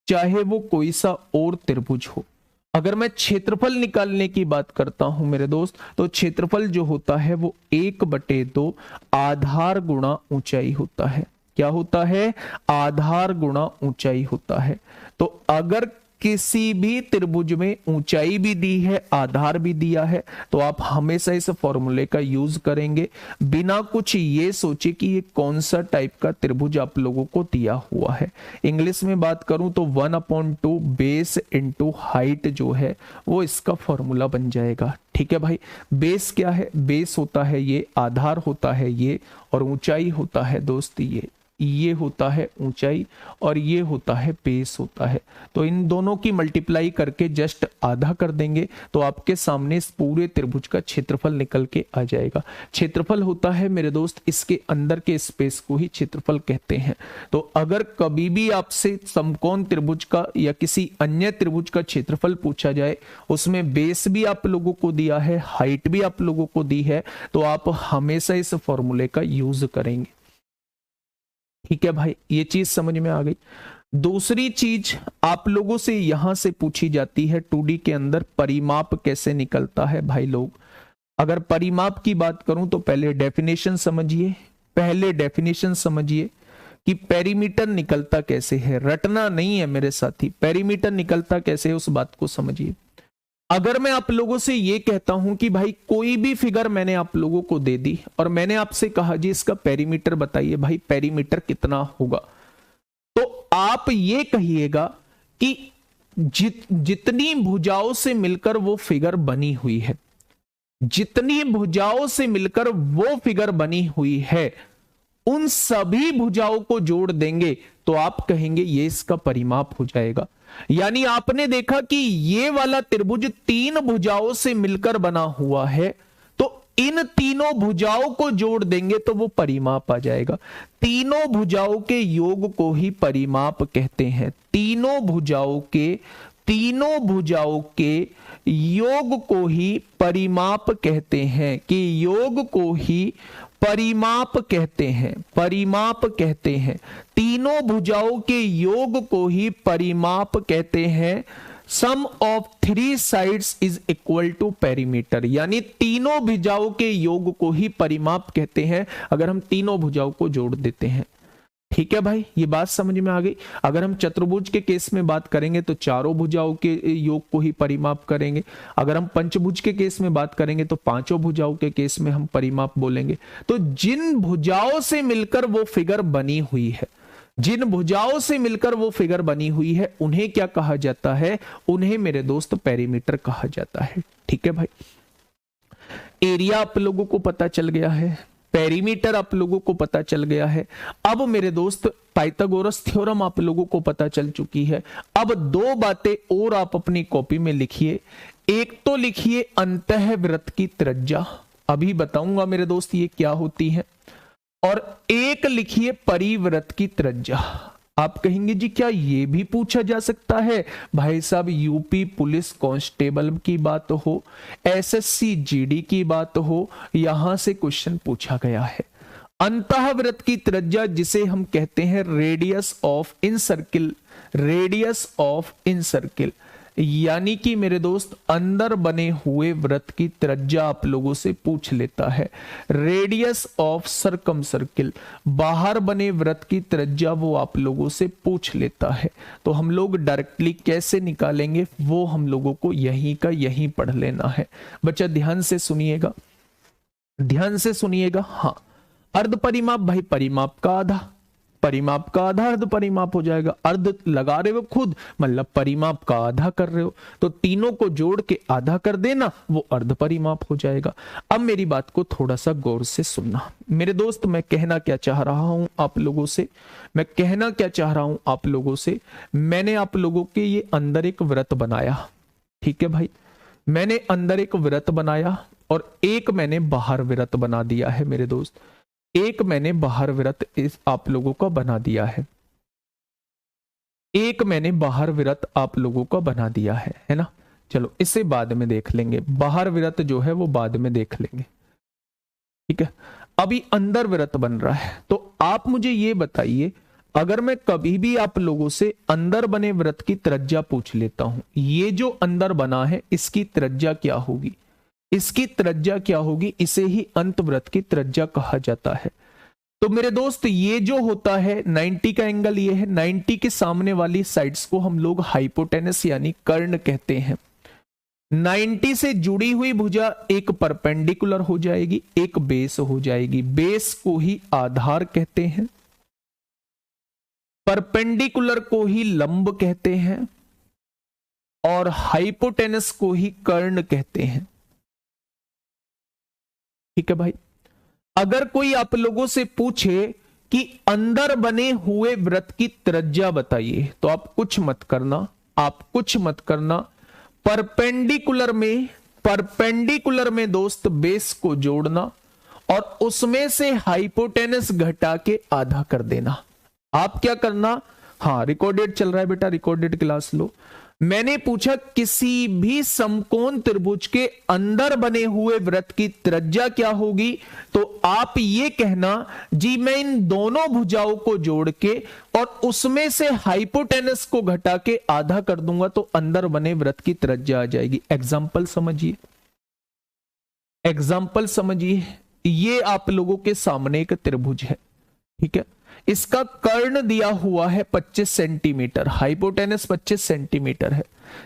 चाहे वो कोई सा और त्रिभुज हो, अगर मैं क्षेत्रफल निकालने की बात करता हूं मेरे दोस्त, तो क्षेत्रफल जो होता है वो 1/2 आधार गुणा ऊंचाई होता है। क्या होता है? आधार गुणा ऊंचाई होता है। तो अगर किसी भी त्रिभुज में ऊंचाई भी दी है, आधार भी दिया है, तो आप हमेशा इस फॉर्मूले का यूज करेंगे, बिना कुछ ये सोचे कि ये कौन सा टाइप का त्रिभुज आप लोगों को दिया हुआ है। इंग्लिश में बात करूं तो 1/2 बेस इंटू हाइट जो है वो इसका फॉर्मूला बन जाएगा। ठीक है भाई, बेस क्या है? बेस होता है ये, आधार होता है ये, और ऊंचाई होता है दोस्त ये होता है ऊंचाई, और ये होता है बेस होता है। तो इन दोनों की मल्टीप्लाई करके जस्ट आधा कर देंगे तो आपके सामने इस पूरे त्रिभुज का क्षेत्रफल निकल के आ जाएगा। क्षेत्रफल होता है मेरे दोस्त इसके अंदर के स्पेस को ही क्षेत्रफल कहते हैं। तो अगर कभी भी आपसे समकोण त्रिभुज का या किसी अन्य त्रिभुज का क्षेत्रफल पूछा जाए, उसमें बेस भी आप लोगों को दिया है, हाइट भी आप लोगों को दी है, तो आप हमेशा इस फॉर्मूले का यूज करेंगे। ठीक है भाई, ये चीज समझ में आ गई। दूसरी चीज आप लोगों से यहां से पूछी जाती है 2D के अंदर परिमाप कैसे निकलता है। भाई लोग, अगर परिमाप की बात करूं तो पहले डेफिनेशन समझिए कि पेरीमीटर निकलता कैसे है। रटना नहीं है मेरे साथी, पेरीमीटर निकलता कैसे है उस बात को समझिए। अगर मैं आप लोगों से ये कहता हूं कि भाई कोई भी फिगर मैंने आप लोगों को दे दी और मैंने आपसे कहा जी इसका पेरीमीटर बताइए, भाई पेरीमीटर कितना होगा, तो आप ये कहिएगा कि जितनी भुजाओं से मिलकर वो फिगर बनी हुई है, जितनी भुजाओं से मिलकर वो फिगर बनी हुई है, उन सभी भुजाओं को जोड़ देंगे तो आप कहेंगे ये इसका परिमाप हो जाएगा। यानी आपने देखा कि ये वाला त्रिभुज 3 भुजाओं से मिलकर बना हुआ है, तो इन तीनों भुजाओं को जोड़ देंगे तो वो परिमाप आ जाएगा। तीनों भुजाओं के योग को ही परिमाप कहते हैं। तीनों भुजाओं के योग को ही परिमाप कहते हैं, कि योग को ही परिमाप कहते हैं। तीनों भुजाओं के योग को ही परिमाप कहते हैं। Sum of 3 sides is equal to perimeter, यानी तीनों भुजाओं के योग को ही परिमाप कहते हैं अगर हम तीनों भुजाओं को जोड़ देते हैं। ठीक है भाई, ये बात समझ में आ गई। अगर हम चतुर्भुज के केस में बात करेंगे तो चारों भुजाओं के योग को ही परिमाप करेंगे। अगर हम पंचभुज के केस में बात करेंगे तो पांचों भुजाओं के केस में हम परिमाप बोलेंगे। तो जिन भुजाओं से मिलकर वो फिगर बनी हुई है, उन्हें क्या कहा जाता है? उन्हें मेरे दोस्त पेरीमीटर कहा जाता है। ठीक है भाई, एरिया आप लोगों को पता चल गया है, पेरीमीटर आप लोगों को पता चल गया है। अब मेरे दोस्त पाइथागोरस थ्योरम आप लोगों को पता चल चुकी है। अब 2 बातें और आप अपनी कॉपी में लिखिए। एक तो लिखिए अंतःवृत्त की त्रिज्या, अभी बताऊंगा मेरे दोस्त ये क्या होती है, और एक लिखिए परिवृत्त की त्रिज्या। आप कहेंगे जी क्या ये भी पूछा जा सकता है? भाई साहब, यूपी पुलिस कांस्टेबल की बात हो, एसएससी जीडी की बात हो, यहां से क्वेश्चन पूछा गया है। अंतःवृत्त की त्रिज्या जिसे हम कहते हैं radius of in circle, radius of in circle, यानी कि मेरे दोस्त अंदर बने हुए वृत्त की त्रिज्या आप लोगों से पूछ लेता है। रेडियस ऑफ सर्कम सर्किल, बाहर बने वृत्त की त्रिज्या वो आप लोगों से पूछ लेता है। तो हम लोग डायरेक्टली कैसे निकालेंगे वो हम लोगों को यहीं का यहीं पढ़ लेना है। बच्चा ध्यान से सुनिएगा, ध्यान से सुनिएगा। हाँ, अर्ध परिमाप भाई परिमाप का आधा, परिमाप का आधा अर्ध परिमाप हो जाएगा। अर्ध लगा रहे हो खुद, मतलब परिमाप का आधा कर रहे हो, तो तीनों को जोड़ के आधा कर देना, वो अर्ध परिमाप हो जाएगा। अब मेरी बात को थोड़ा सा गौर से सुनना मेरे दोस्त। मैं कहना क्या चाह रहा हूं आप लोगों से, मैं कहना क्या चाह रहा हूं आप लोगों से, मैंने आप लोगों के ये अंदर एक वृत्त बनाया, ठीक है भाई, मैंने अंदर एक वृत्त बनाया और एक मैंने बाहर वृत्त बना दिया है मेरे दोस्त, एक मैंने बाहर वृत्त इस आप लोगों का बना दिया है, एक मैंने बाहर वृत्त आप लोगों का बना दिया है ना। चलो इसे बाद में देख लेंगे, बाहर वृत्त जो है वो बाद में देख लेंगे, ठीक है। अभी अंदर वृत्त बन रहा है, तो आप मुझे ये बताइए, अगर मैं कभी भी आप लोगों से अंदर बने वृत्त की त्रिज्या पूछ लेता हूं, ये जो अंदर बना है इसकी त्रिज्या क्या होगी, इसकी त्रिज्या क्या होगी, इसे ही अंतवृत्त की त्रिज्या कहा जाता है। तो मेरे दोस्त ये जो होता है 90 का एंगल ये है, 90 के सामने वाली साइड्स को हम लोग हाइपोटेनस यानी कर्ण कहते हैं। 90 से जुड़ी हुई भुजा एक परपेंडिकुलर हो जाएगी, एक बेस हो जाएगी, बेस को ही आधार कहते हैं, परपेंडिकुलर को ही लंब कहते हैं और हाइपोटेनस को ही कर्ण कहते हैं, ठीक है भाई। अगर कोई आप लोगों से पूछे कि अंदर बने हुए वृत्त की त्रिज्या बताइए, तो आप कुछ मत करना, आप कुछ मत करना, परपेंडिकुलर में दोस्त बेस को जोड़ना और उसमें से हाइपोटेनस घटा के आधा कर देना। आप क्या करना, हाँ रिकॉर्डेड चल रहा है बेटा, रिकॉर्डेड क्लास लो। मैंने पूछा किसी भी समकोण त्रिभुज के अंदर बने हुए वृत्त की त्रिज्या क्या होगी, तो आप ये कहना जी मैं इन दोनों भुजाओं को जोड़ के और उसमें से हाइपोटेनस को घटा के आधा कर दूंगा तो अंदर बने वृत्त की त्रिज्या आ जाएगी। एग्जाम्पल समझिए, एग्जाम्पल समझिए, ये आप लोगों के सामने एक त्रिभुज है, ठीक है, इसका कर्ण दिया हुआ है 25 सेंटीमीटर, हाइपोटेनस 25 सेंटीमीटर है,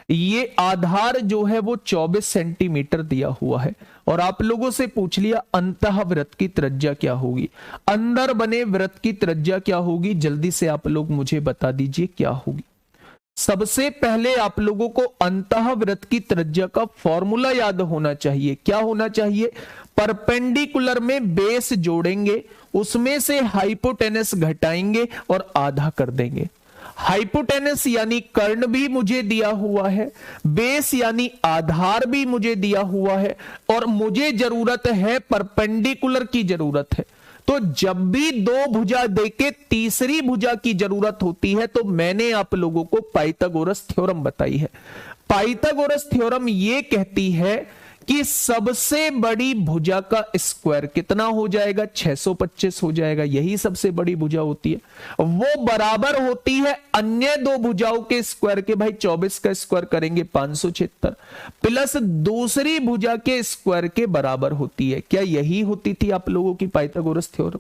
ये आधार जो है वो 24 सेंटीमीटर दिया हुआ है और आप लोगों से पूछ लिया अंतःवृत्त की त्रिज्या क्या होगी, अंदर बने वृत्त की त्रिज्या क्या होगी, जल्दी से आप लोग मुझे बता दीजिए क्या होगी। सबसे पहले आप लोगों को अंतःवृत्त की त्रिज्या का फॉर्मूला याद होना चाहिए। क्या होना चाहिए, परपेंडिकुलर में बेस जोड़ेंगे, उसमें से हाइपोटेनस घटाएंगे और आधा कर देंगे। हाइपोटेनस यानी कर्ण भी मुझे दिया हुआ है, बेस यानी आधार भी मुझे दिया हुआ है और मुझे जरूरत है परपेंडिकुलर की जरूरत है। तो जब भी दो भुजा देके तीसरी भुजा की जरूरत होती है तो मैंने आप लोगों को पाइथागोरस थ्योरम बताई है। पाइथागोरस थ्योरम ये कहती है कि सबसे बड़ी भुजा का स्क्वायर कितना हो जाएगा, 625 हो जाएगा, यही सबसे बड़ी भुजा होती है, वो बराबर होती है अन्य दो भुजाओं के स्क्वायर के। भाई 24 का स्क्वायर करेंगे 576 प्लस दूसरी भुजा के स्क्वायर के बराबर होती है। क्या यही होती थी आप लोगों की पाइथागोरस थ्योरम,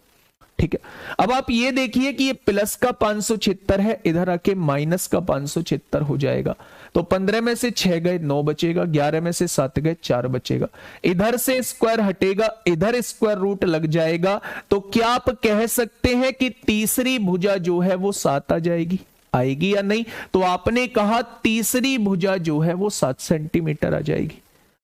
ठीक है। अब आप ये देखिए कि ये प्लस का 576 है, इधर आके माइनस का 576 हो जाएगा, तो 15 में से 6 गए 9 बचेगा, 11 में से 7 गए 4 बचेगा, इधर से स्क्वायर हटेगा, इधर स्क्वायर रूट लग जाएगा। तो क्या आप कह सकते हैं कि तीसरी भुजा जो है वो 7 आ जाएगी, आएगी या नहीं? तो आपने कहा तीसरी भुजा जो है वो 7 सेंटीमीटर आ जाएगी,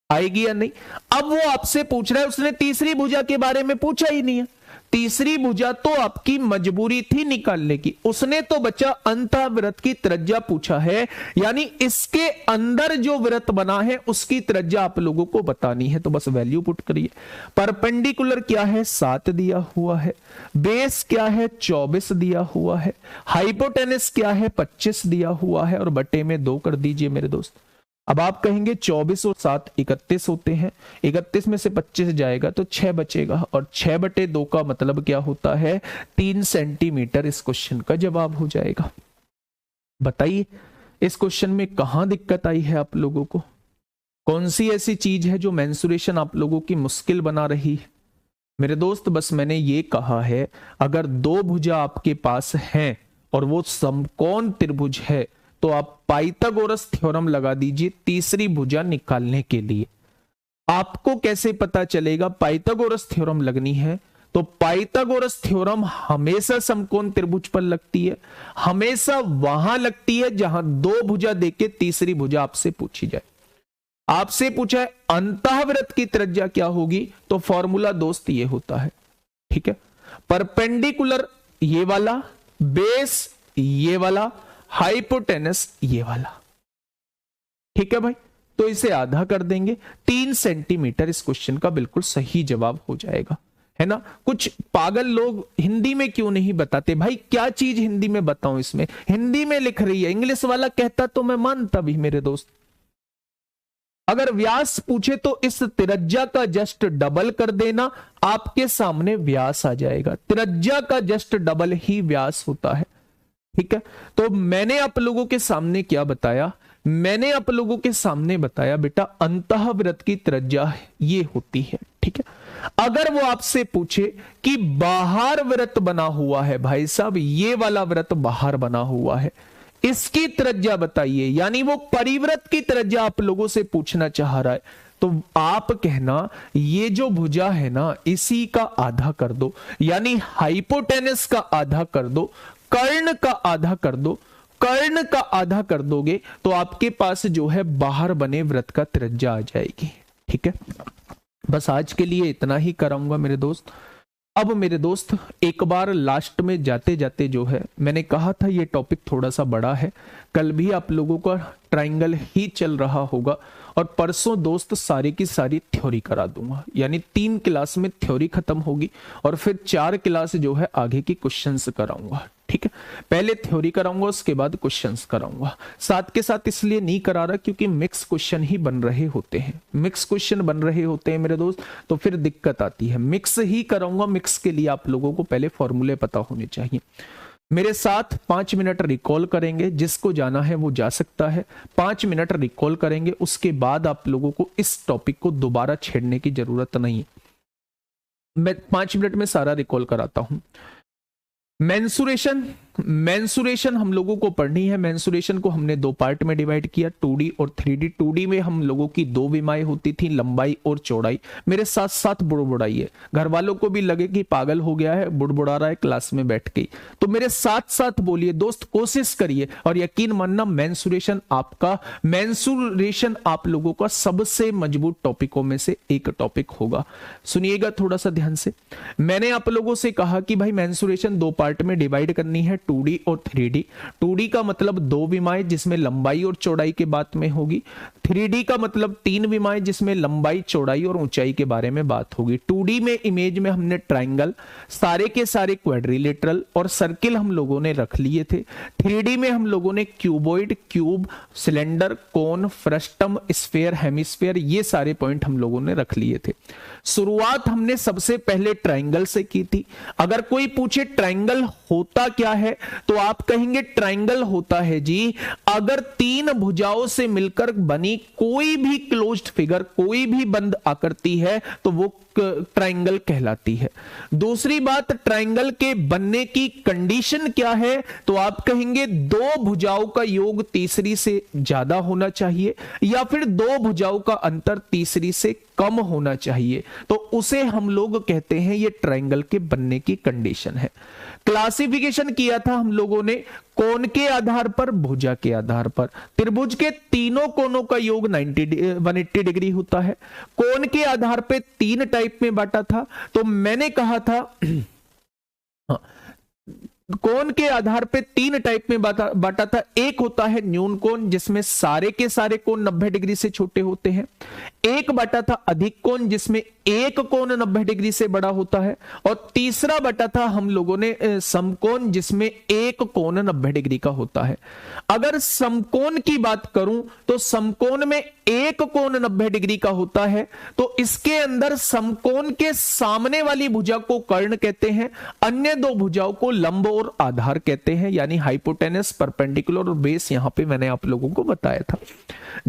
आएगी या नहीं? अब वो आपसे पूछ रहा है, उसने तीसरी भुजा के बारे में पूछा ही नहीं है। तीसरी भुजा तो आपकी मजबूरी थी निकालने की, उसने तो बच्चा अंतःवृत्त की त्रिज्या पूछा है, यानी इसके अंदर जो वृत्त बना है उसकी त्रिज्या आप लोगों को बतानी है। तो बस वैल्यू पुट करिए। परपेंडिकुलर क्या है, 7 दिया हुआ है, बेस क्या है 24 दिया हुआ है, हाइपोटेनस क्या है 25 दिया हुआ है और बटे में 2 कर दीजिए मेरे दोस्त। अब आप कहेंगे 24 और 7 31 होते हैं, 31 में से 25 जाएगा तो 6 बचेगा, और 6/2 का मतलब क्या होता है, 3 सेंटीमीटर इस क्वेश्चन का जवाब हो जाएगा। बताइए इस क्वेश्चन में कहां दिक्कत आई है आप लोगों को? कौन सी ऐसी चीज है जो मेंसुरेशन आप लोगों की मुश्किल बना रही है? मेरे दोस्त बस मैंने ये कहा है, अगर 2 भुजा आपके पास हैं और वो समकोण त्रिभुज है तो आप पाइथागोरस थ्योरम लगा दीजिए तीसरी भुजा निकालने के लिए। आपको कैसे पता चलेगा पाइथागोरस थ्योरम लगनी है? तो पाइथागोरस थ्योरम हमेशा समकोण त्रिभुज पर लगती है, हमेशा वहां लगती है जहां 2 भुजा देके तीसरी भुजा आपसे पूछी जाए। आपसे पूछा है अंतःवृत्त की त्रिज्या क्या होगी, तो फॉर्मूला दोस्त ये होता है, ठीक है, परपेंडिकुलर ये वाला, बेस ये वाला, हाइपोटेनस ये वाला, ठीक है भाई। तो इसे आधा कर देंगे, 3 सेंटीमीटर इस क्वेश्चन का बिल्कुल सही जवाब हो जाएगा, है ना। कुछ पागल लोग हिंदी में क्यों नहीं बताते भाई, क्या चीज हिंदी में बताऊं, इसमें हिंदी में लिख रही है, इंग्लिश वाला कहता तो मैं मानता भी मेरे दोस्त। अगर व्यास पूछे तो इस त्रिज्या का जस्ट डबल कर देना, आपके सामने व्यास आ जाएगा। त्रिज्या का जस्ट डबल ही व्यास होता है, ठीक है। तो मैंने आप लोगों के सामने क्या बताया, मैंने आप लोगों के सामने बताया बेटा अंतःवृत्त की त्रिज्या ये होती है, ठीक है। अगर वो आपसे पूछे कि बाहर वृत्त बना हुआ है, भाई साहब ये वाला वृत्त बाहर बना हुआ है, इसकी त्रिज्या बताइए, यानी वो परिवृत्त की त्रिज्या आप लोगों से पूछना चाह रहा है, तो आप कहना ये जो भुजा है ना इसी का आधा कर दो, यानी हाइपोटेनस का आधा कर दो, कर्ण का आधा कर दो, कर्ण का आधा कर दोगे तो आपके पास जो है बाहर बने वृत्त का त्रिज्या आ जाएगी, ठीक है। बस आज के लिए इतना ही कराऊंगा मेरे दोस्त। अब मेरे दोस्त एक बार लास्ट में जाते जाते जो है, मैंने कहा था ये टॉपिक थोड़ा सा बड़ा है, कल भी आप लोगों का ट्रायंगल ही चल रहा होगा और परसों दोस्त सारी की सारी थ्योरी करा दूंगा, यानी 3 क्लास में थ्योरी खत्म होगी और फिर 4 क्लास जो है आगे की क्वेश्चंस कराऊंगा, ठीक है। पहले थ्योरी कराऊंगा उसके बाद क्वेश्चंस कराऊंगा, साथ के साथ इसलिए नहीं करा रहा क्योंकि मिक्स क्वेश्चन ही बन रहे होते हैं, मिक्स क्वेश्चन बन रहे होते हैं मेरे दोस्त, तो फिर दिक्कत आती है। मिक्स ही कराऊंगा, मिक्स के लिए आप लोगों को पहले फॉर्मूले पता होने चाहिए। मेरे साथ 5 मिनट रिकॉल करेंगे, जिसको जाना है वो जा सकता है, 5 मिनट रिकॉल करेंगे, उसके बाद आप लोगों को इस टॉपिक को दोबारा छेड़ने की जरूरत नहीं है। मैं 5 मिनट में सारा रिकॉल कराता हूं। मेंसुरेशन हम लोगों को पढ़नी है। मेंसुरेशन को हमने 2 पार्ट में डिवाइड किया, 2D और 3D। 2D में हम लोगों की 2 विमाएं होती थी, लंबाई और चौड़ाई। मेरे साथ साथ बुड़बुड़ाइए, घर वालों को भी लगे कि पागल हो गया है, बुड़बुड़ा रहा है क्लास में बैठ के, तो मेरे साथ साथ बोलिए दोस्त, कोशिश करिए और यकीन मानना मेंसुरेशन आप लोगों का सबसे मजबूत टॉपिकों में से एक टॉपिक होगा। सुनिएगा थोड़ा सा ध्यान से। मैंने आप लोगों से कहा कि भाई मेंसुरेशन 2 पार्ट में डिवाइड करनी है, 2D और 3D। 2D का मतलब 2 विमाएं जिसमें लंबाई और चौड़ाई के बात में होगी। 3D का मतलब 3 विमाएं जिसमें लंबाई, चौड़ाई और ऊंचाई के बारे में बात होगी। 2D में इमेज में हमने ट्रायंगल, सारे के सारे क्वाड्रिलेटरल और सर्किल हम लोगों ने रख लिए थे। 3D में हम लोगों ने क्यूबॉइड, क्यूब, सिलेंडर, कोन, फ्रस्टम, स्फीयर, हेमिस्फीयर, ये सारे पॉइंट हम लोगों ने रख लिए थे। शुरुआत हमने सबसे पहले ट्रायंगल से की थी। अगर कोई पूछे ट्रायंगल होता क्या है, तो आप कहेंगे ट्रायंगल होता है जी अगर 3 भुजाओं से मिलकर बनी कोई भी क्लोज्ड फिगर, कोई भी बंद आकृति है तो वो ट्रायंगल कहलाती है। दूसरी बात, ट्रायंगल के बनने की कंडीशन क्या है, तो आप कहेंगे 2 भुजाओं का योग तीसरी से ज्यादा होना चाहिए या फिर 2 भुजाओं का अंतर तीसरी से कम होना चाहिए, तो उसे हम लोग कहते हैं ये ट्रायंगल के बनने की कंडीशन है। क्लासिफिकेशन किया था हम लोगों ने कोण के आधार पर, भुजा के आधार पर। त्रिभुज के तीनों कोणों का योग 180 डिग्री होता है। कोण के आधार पे 3 टाइप में बांटा था, तो मैंने कहा था कोण के आधार पे 3 टाइप में बांटा था। एक होता है न्यून कोण जिसमें सारे के सारे कोण 90 डिग्री से छोटे होते हैं। एक बांटा था अधिक कोण जिसमें एक कोण 90 डिग्री से बड़ा होता है, और तीसरा बटा था हम लोगों ने समकोण, जिसमें एक कोण 90 डिग्री का होता है। अगर समकोण की बात करूं तो समकोण में एक कोण 90 डिग्री का होता है, तो इसके अंदर समकोण के सामने वाली भुजा को कर्ण कहते हैं, अन्य दो भुजाओं को लंब और आधार कहते हैं, यानी हाइपोटेनस, परपेंडिकुलर और बेस। यहां पे मैंने आप लोगों को बताया था,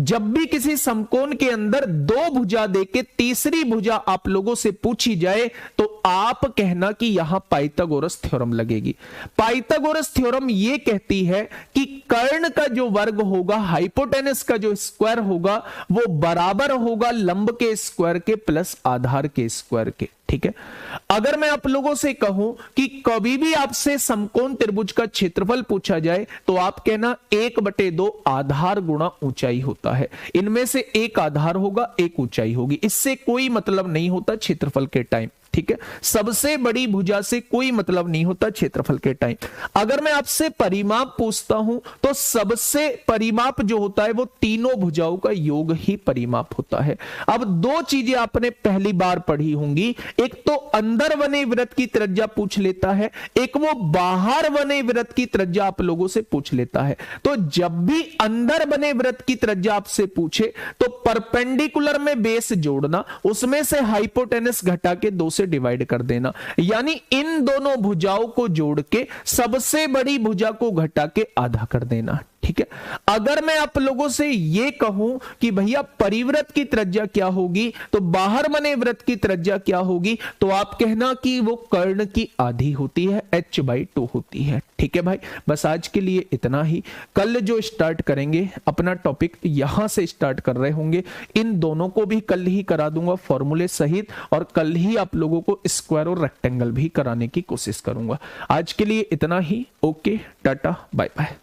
जब भी किसी समकोण के अंदर दो भुजा देके तीसरी भुजा आप लोगों से पूछी जाए तो आप कहना कि यहां पाइथागोरस थ्योरम लगेगी। पाइथागोरस थ्योरम यह कहती है कि कर्ण का जो वर्ग होगा, हाइपोटेनस का जो स्क्वायर होगा, वो बराबर होगा लंब के स्क्वायर के प्लस आधार के स्क्वायर के। ठीक है, अगर मैं आप लोगों से कहूं कि कभी भी आपसे समकोण त्रिभुज का क्षेत्रफल पूछा जाए तो आप कहना 1/2 आधार गुणा ऊंचाई होता है। इनमें से एक आधार होगा, एक ऊंचाई होगी। इससे कोई मतलब नहीं होता क्षेत्रफल के टाइम। ठीक है, सबसे बड़ी भुजा से कोई मतलब नहीं होता क्षेत्रफल के टाइम। अगर मैं आपसे परिमाप पूछता हूं तो सबसे परिमाप जो होता है वो तीनों भुजाओं का योग ही परिमाप होता है। अब दो चीजें आपने पहली बार पढ़ी होंगी, एक तो अंदर बने वृत्त की त्रिज्या पूछ लेता है, एक वो बाहर बने वृत्त की त्रिज्या आप लोगों से पूछ लेता है। तो जब भी अंदर बने वृत्त की त्रिज्या आपसे पूछे तो परपेंडिकुलर में बेस जोड़ना, उसमें से हाइपोटेनस घटा के 2 से डिवाइड कर देना, यानी इन दोनों भुजाओं को जोड़ के सबसे बड़ी भुजा को घटा के आधा कर देना। ठीक है, अगर मैं आप लोगों से यह कहूं कि भैया परिवृत्त की त्रिज्या क्या होगी, तो बाहर बने वृत्त की त्रिज्या क्या होगी, तो आप कहना कि वो कर्ण की आधी होती है, h/2 होती है। ठीक है भाई, बस आज के लिए इतना ही। कल जो स्टार्ट करेंगे अपना टॉपिक यहां से स्टार्ट कर रहे होंगे, इन दोनों को भी कल ही करा दूंगा फॉर्मूले सहित, और कल ही आप लोगों को स्क्वायर और रेक्टेंगल भी कराने की कोशिश करूंगा। आज के लिए इतना ही। Okay, tata, bye bye.